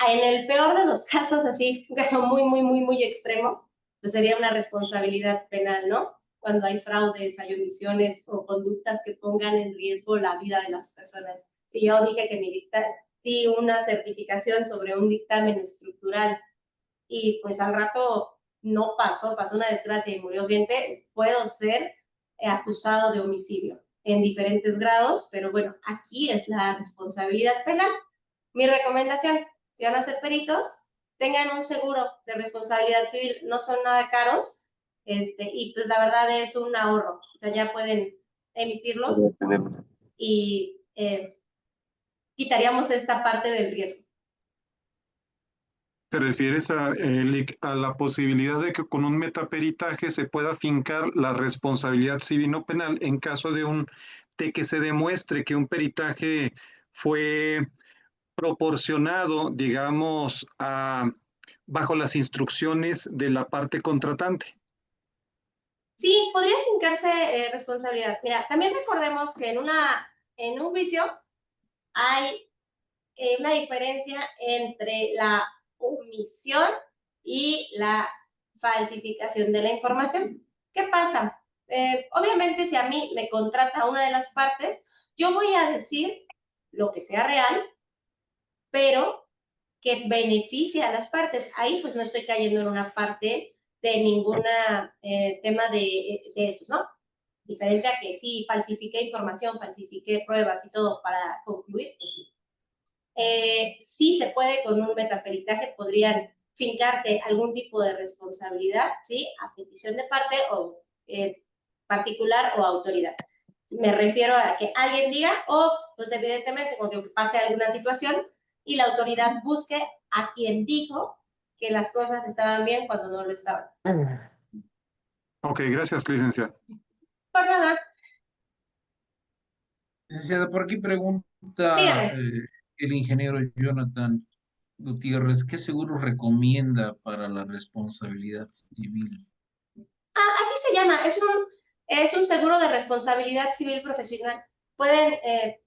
En el peor de los casos, así, un caso muy extremo, pues sería una responsabilidad penal, ¿no? Cuando hay fraudes, hay omisiones o conductas que pongan en riesgo la vida de las personas. Si yo dije que di una certificación sobre un dictamen estructural y pues al rato no pasó una desgracia y murió gente, puedo ser acusado de homicidio en diferentes grados, pero bueno, aquí es la responsabilidad penal. Mi recomendación, si van a ser peritos, tengan un seguro de responsabilidad civil, no son nada caros, y pues la verdad es un ahorro, o sea, ya pueden emitirlos y quitaríamos esta parte del riesgo. ¿Te refieres a la posibilidad de que con un metaperitaje se pueda fincar la responsabilidad civil o penal en caso de que se demuestre que un peritaje fue proporcionado, digamos, bajo las instrucciones de la parte contratante? Sí, podría fincarse responsabilidad. Mira, también recordemos que en un juicio hay una diferencia entre la omisión y la falsificación de la información. ¿Qué pasa? Obviamente, si a mí me contrata una de las partes, yo voy a decir lo que sea real, pero que beneficie a las partes. Ahí pues no estoy cayendo en una parte de ningún tema de esos, ¿no? Diferente a que sí, falsifiqué información, falsifiqué pruebas y todo para concluir, pues sí. Sí se puede con un metaperitaje, podrían fincarte algún tipo de responsabilidad, ¿sí? A petición de parte o particular o autoridad. Me refiero a que alguien diga o, pues evidentemente, porque pase alguna situación y la autoridad busque a quien dijo que las cosas estaban bien cuando no lo estaban. Ok, gracias, licenciada. Por nada. Licenciada, por aquí pregunta el ingeniero Jonathan Gutiérrez, ¿qué seguro recomienda para la responsabilidad civil? Así se llama, es un seguro de responsabilidad civil profesional. Pueden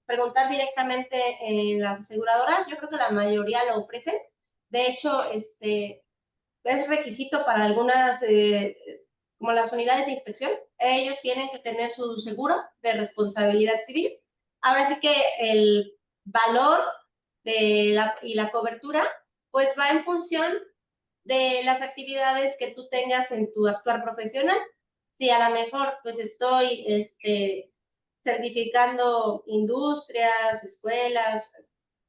preguntar directamente en las aseguradoras, yo creo que la mayoría lo ofrecen. De hecho, es requisito para algunas, como las unidades de inspección, ellos tienen que tener su seguro de responsabilidad civil. Ahora sí que el valor y la cobertura, pues va en función de las actividades que tú tengas en tu actuar profesional. Si a lo mejor pues estoy certificando industrias, escuelas,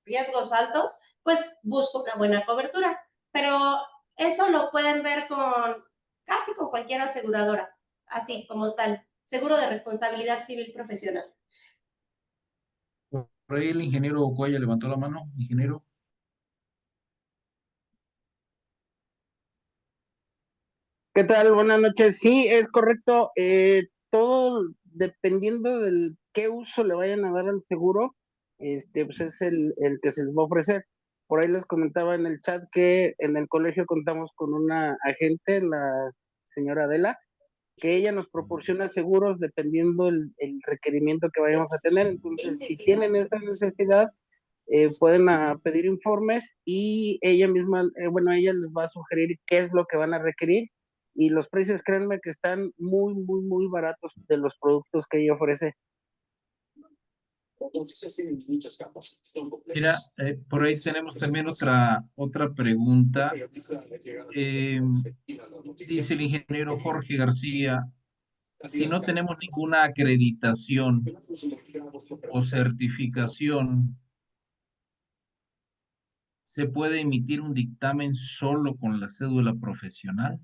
riesgos altos, pues busco una buena cobertura. Pero Eso lo pueden ver casi con cualquier aseguradora, así como tal, seguro de responsabilidad civil profesional. Por ahí el ingeniero Ocoya levantó la mano, ingeniero. ¿Qué tal? Buenas noches. Sí, es correcto. Todo dependiendo del qué uso le vayan a dar al seguro, pues es el que se les va a ofrecer. Por ahí les comentaba en el chat que en el colegio contamos con una agente, la señora Adela, que ella nos proporciona seguros dependiendo el requerimiento que vayamos a tener. Entonces, si tienen esa necesidad, pueden pedir informes y ella misma, bueno, ella les va a sugerir qué es lo que van a requerir y los precios, créanme que están muy, muy, muy baratos de los productos que ella ofrece. Mira, por ahí tenemos también otra pregunta. Dice el ingeniero Jorge García, si no tenemos ninguna acreditación o certificación, ¿se puede emitir un dictamen solo con la cédula profesional?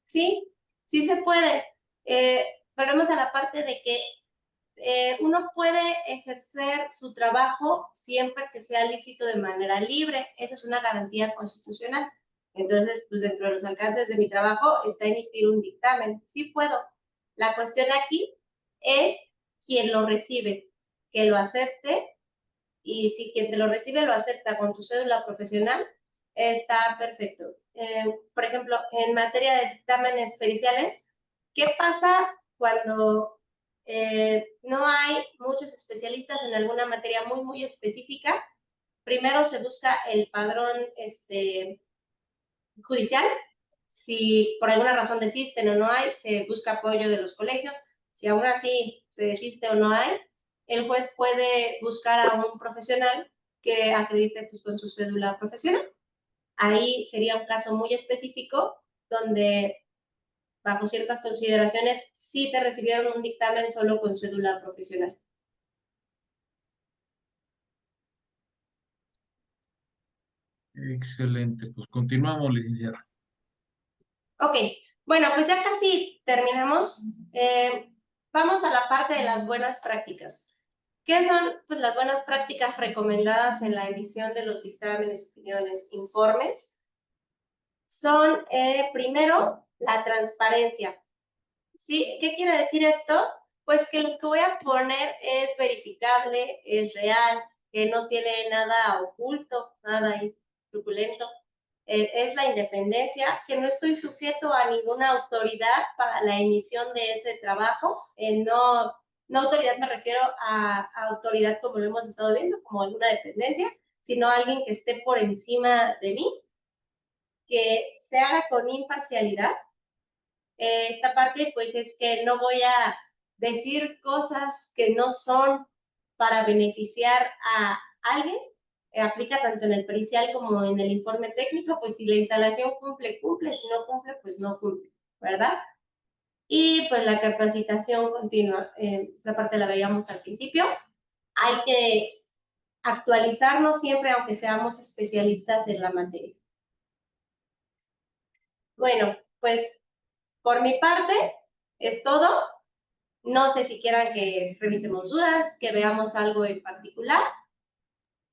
Sí, sí se puede. Volvemos a la parte de que uno puede ejercer su trabajo siempre que sea lícito de manera libre. Esa es una garantía constitucional. Entonces, pues dentro de los alcances de mi trabajo está emitir un dictamen. Sí puedo. La cuestión aquí es quien lo recibe, que lo acepte, y si quien te lo recibe lo acepta con tu cédula profesional, está perfecto. Por ejemplo, en materia de dictámenes periciales, ¿qué pasa cuando no hay muchos especialistas en alguna materia muy, muy específica? Primero se busca el padrón judicial. Si por alguna razón desisten o no hay, se busca apoyo de los colegios. Si aún así se desiste o no hay, el juez puede buscar a un profesional que acredite pues, con su cédula profesional. Ahí sería un caso muy específico donde, bajo ciertas consideraciones, sí te recibieron un dictamen solo con cédula profesional. Excelente, pues continuamos, licenciada. Ok, bueno, pues ya casi terminamos. Vamos a la parte de las buenas prácticas. ¿Qué son pues, las buenas prácticas recomendadas en la emisión de los dictámenes, opiniones, informes? Son, primero, la transparencia. ¿Sí? ¿Qué quiere decir esto? Pues que lo que voy a poner es verificable, es real, que no tiene nada oculto, nada truculento. Es la independencia, que no estoy sujeto a ninguna autoridad para la emisión de ese trabajo. No autoridad me refiero a autoridad como lo hemos estado viendo, como alguna dependencia, sino alguien que esté por encima de mí, que se haga con imparcialidad. Esta parte pues es que no voy a decir cosas que no son para beneficiar a alguien. Aplica tanto en el pericial como en el informe técnico, pues si la instalación cumple, cumple, si no cumple, pues no cumple, ¿verdad? Y pues la capacitación continua, esa parte la veíamos al principio. Hay que actualizarnos siempre, aunque seamos especialistas en la materia. Bueno, pues por mi parte es todo. No sé si quieran que revisemos dudas, que veamos algo en particular.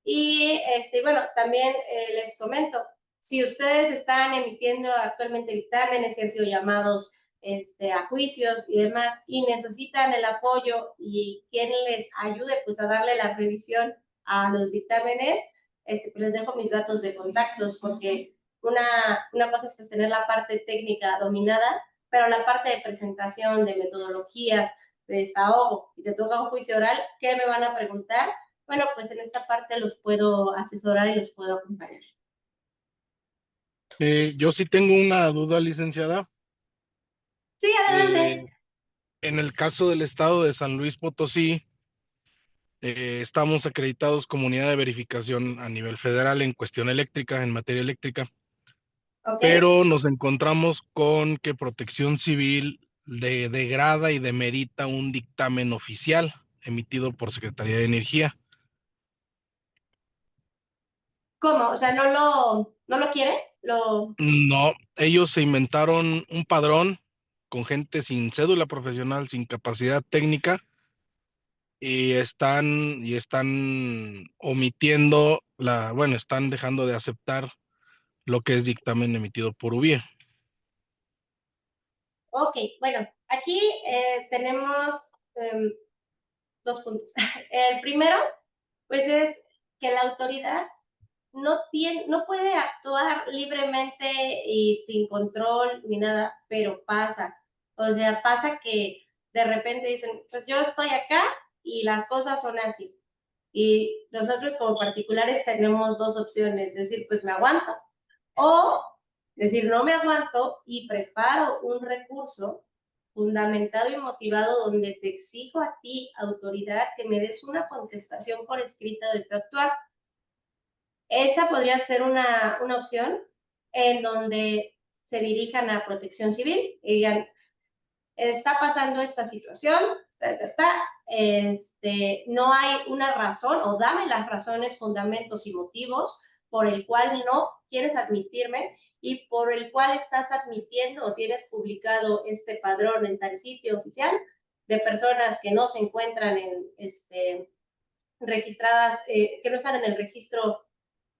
Y bueno, también les comento, si ustedes están emitiendo actualmente dictámenes y han sido llamados a juicios y demás y necesitan el apoyo y quien les ayude pues a darle la revisión a los dictámenes, pues les dejo mis datos de contactos porque una cosa es pues tener la parte técnica dominada, pero la parte de presentación, de metodologías, de desahogo y te toca un juicio oral, ¿qué me van a preguntar? Bueno, pues en esta parte los puedo asesorar y los puedo acompañar. Yo sí tengo una duda, licenciada. Sí, adelante. En el caso del estado de San Luis Potosí, estamos acreditados como unidad de verificación a nivel federal en cuestión eléctrica, en materia eléctrica. Okay. Pero nos encontramos con que Protección Civil degrada y demerita un dictamen oficial emitido por Secretaría de Energía. ¿Cómo? O sea, ¿no lo quiere? No, ellos se inventaron un padrón con gente sin cédula profesional, sin capacidad técnica, y están omitiendo bueno, están dejando de aceptar lo que es dictamen emitido por UBIE. Ok, bueno, aquí tenemos dos puntos. El primero, pues es que la autoridad no puede actuar libremente y sin control ni nada, pero pasa. O sea, pasa que de repente dicen, pues yo estoy acá y las cosas son así. Y nosotros como particulares tenemos dos opciones, decir, pues me aguanto, o decir, no me aguanto y preparo un recurso fundamentado y motivado donde te exijo a ti, autoridad, que me des una contestación por escrito de tu actuar. Esa podría ser una opción en donde se dirijan a Protección Civil y digan, está pasando esta situación, no hay una razón, o dame las razones, fundamentos y motivos por el cual no quieres admitirme y por el cual estás admitiendo o tienes publicado este padrón en tal sitio oficial de personas que no se encuentran registradas, que no están en el registro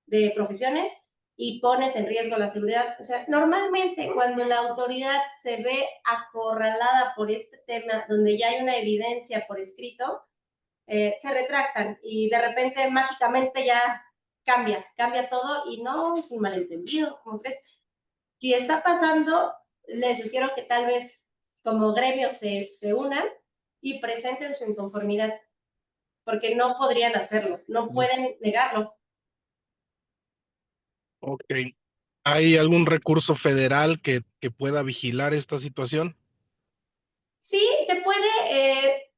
de profesiones y pones en riesgo la seguridad. O sea, normalmente cuando la autoridad se ve acorralada por este tema, donde ya hay una evidencia por escrito, se retractan y de repente mágicamente ya cambia todo y no es un malentendido, ¿cómo crees? Si está pasando, les sugiero que tal vez como gremio se unan y presenten su inconformidad, porque no podrían hacerlo, no pueden negarlo. Ok. ¿Hay algún recurso federal que pueda vigilar esta situación? Sí, se puede,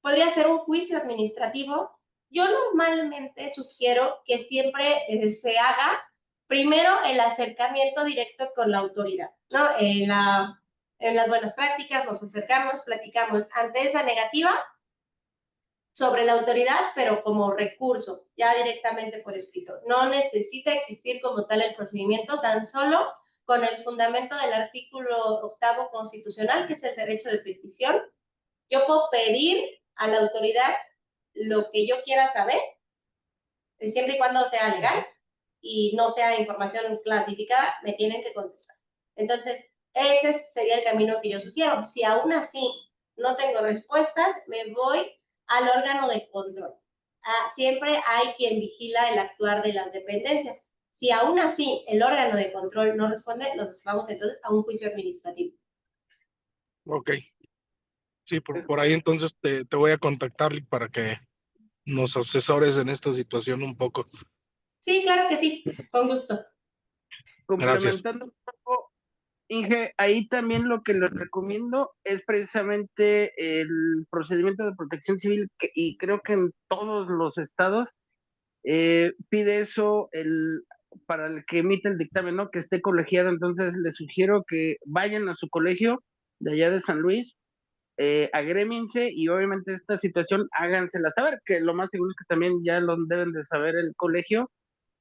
podría ser un juicio administrativo. Yo normalmente sugiero que siempre se haga primero el acercamiento directo con la autoridad, ¿no? En las buenas prácticas nos acercamos, platicamos ante esa negativa sobre la autoridad, pero como recurso, ya directamente por escrito. No necesita existir como tal el procedimiento, tan solo con el fundamento del artículo 8º constitucional, que es el derecho de petición. Yo puedo pedir a la autoridad lo que yo quiera saber, siempre y cuando sea legal y no sea información clasificada, me tienen que contestar. Entonces, ese sería el camino que yo sugiero. Si aún así no tengo respuestas, me voy al órgano de control. Siempre hay quien vigila el actuar de las dependencias. Si aún así el órgano de control no responde, nos vamos entonces a un juicio administrativo. Ok. Sí, por ahí entonces te voy a contactar para que nos asesores en esta situación un poco. Sí, claro que sí, con gusto. Gracias. Complementando un poco, Inge, ahí también lo que les recomiendo es precisamente el procedimiento de protección civil y creo que en todos los estados pide eso para el que emite el dictamen, ¿no? Que esté colegiado. Entonces les sugiero que vayan a su colegio de allá de San Luis, agrémiense y obviamente esta situación hágansela saber, que lo más seguro es que también ya lo deben de saber el colegio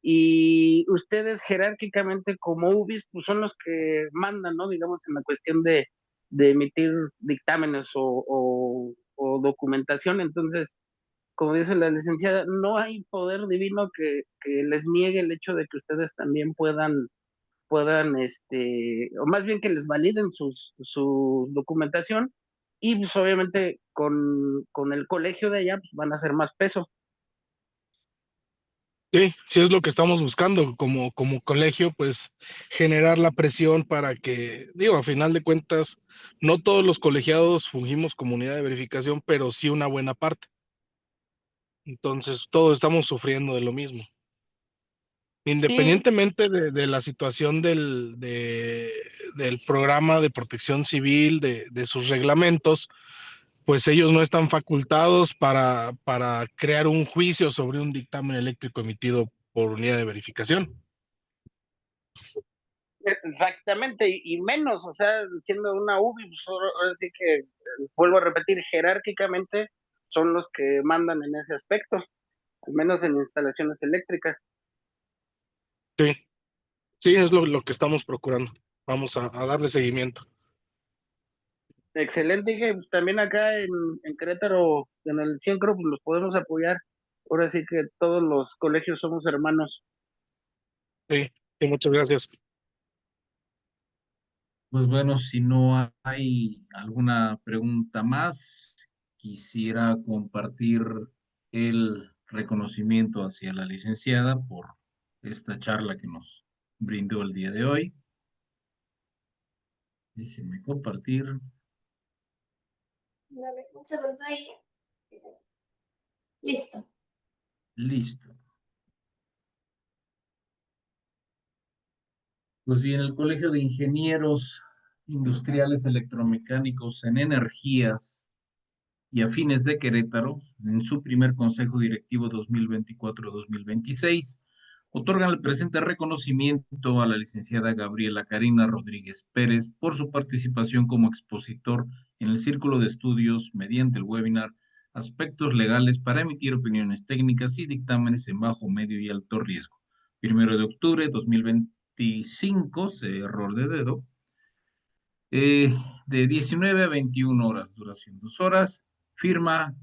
y ustedes jerárquicamente como UBIS pues son los que mandan, ¿no? Digamos en la cuestión de emitir dictámenes o documentación. Entonces, como dice la licenciada, no hay poder divino que les niegue el hecho de que ustedes también puedan, o más bien que les validen su documentación y pues obviamente con el colegio de allá pues van a hacer más peso. Sí, sí es lo que estamos buscando como colegio, pues generar la presión para que, digo, a final de cuentas, no todos los colegiados fungimos como unidad de verificación, pero sí una buena parte. Entonces, todos estamos sufriendo de lo mismo. Independientemente de la situación del programa de protección civil, de sus reglamentos, pues ellos no están facultados para crear un juicio sobre un dictamen eléctrico emitido por unidad de verificación. Exactamente, y menos, o sea, siendo una UBI, pues ahora sí que, vuelvo a repetir, jerárquicamente son los que mandan en ese aspecto, al menos en instalaciones eléctricas. Sí. Sí, es lo que estamos procurando. Vamos a darle seguimiento. Excelente, dije, también acá en Querétaro, en el CIENCRO, pues los podemos apoyar. Ahora sí que todos los colegios somos hermanos. Sí, muchas gracias. Pues bueno, si no hay alguna pregunta más, quisiera compartir el reconocimiento hacia la licenciada por esta charla que nos brindó el día de hoy. Déjenme compartir. Dame un segundo ahí. Listo. Listo. Pues bien, el Colegio de Ingenieros Industriales Electromecánicos en Energías y Afines de Querétaro, en su primer Consejo Directivo 2024-2026, otorgan el presente reconocimiento a la licenciada Gabriela Karina Rodríguez Pérez por su participación como expositor en el Círculo de Estudios mediante el webinar Aspectos legales para emitir opiniones técnicas y dictámenes en bajo, medio y alto riesgo. 1 de octubre de 2025, error de dedo, de 19 a 21 horas, duración 2 horas. Firma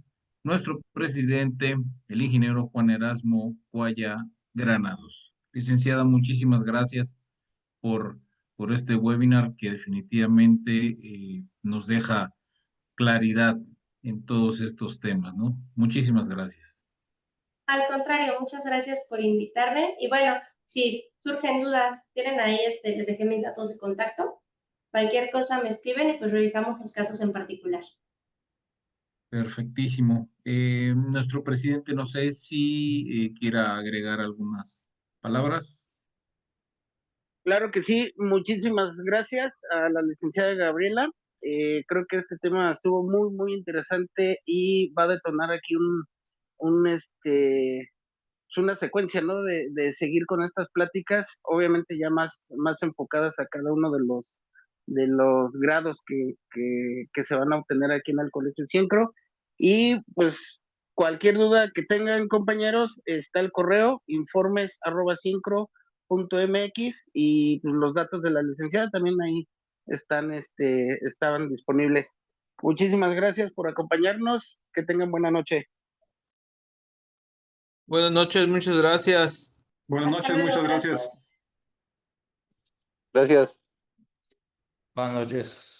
nuestro presidente, el ingeniero Juan Erasmo Cuaya Granados. Licenciada, muchísimas gracias por, por este webinar que definitivamente nos deja claridad en todos estos temas, ¿no? Muchísimas gracias. Al contrario, muchas gracias por invitarme. Y bueno, si surgen dudas, tienen ahí, les dejé mis datos de contacto. Cualquier cosa me escriben y pues revisamos los casos en particular. Perfectísimo. Nuestro presidente, no sé si quiera agregar algunas palabras. Claro que sí, muchísimas gracias a la licenciada Gabriela. Creo que este tema estuvo muy, muy interesante y va a detonar aquí una secuencia, ¿no? De seguir con estas pláticas, obviamente ya más enfocadas a cada uno de los grados que se van a obtener aquí en el Colegio CIENCRO. Y pues cualquier duda que tengan, compañeros, está el correo informes@cincro.mx y pues, los datos de la licenciada también ahí estaban disponibles. Muchísimas gracias por acompañarnos. Que tengan buena noche. Buenas noches, muchas gracias. Buenas Hasta noches, luego, muchas gracias. Gracias. Buenas noches.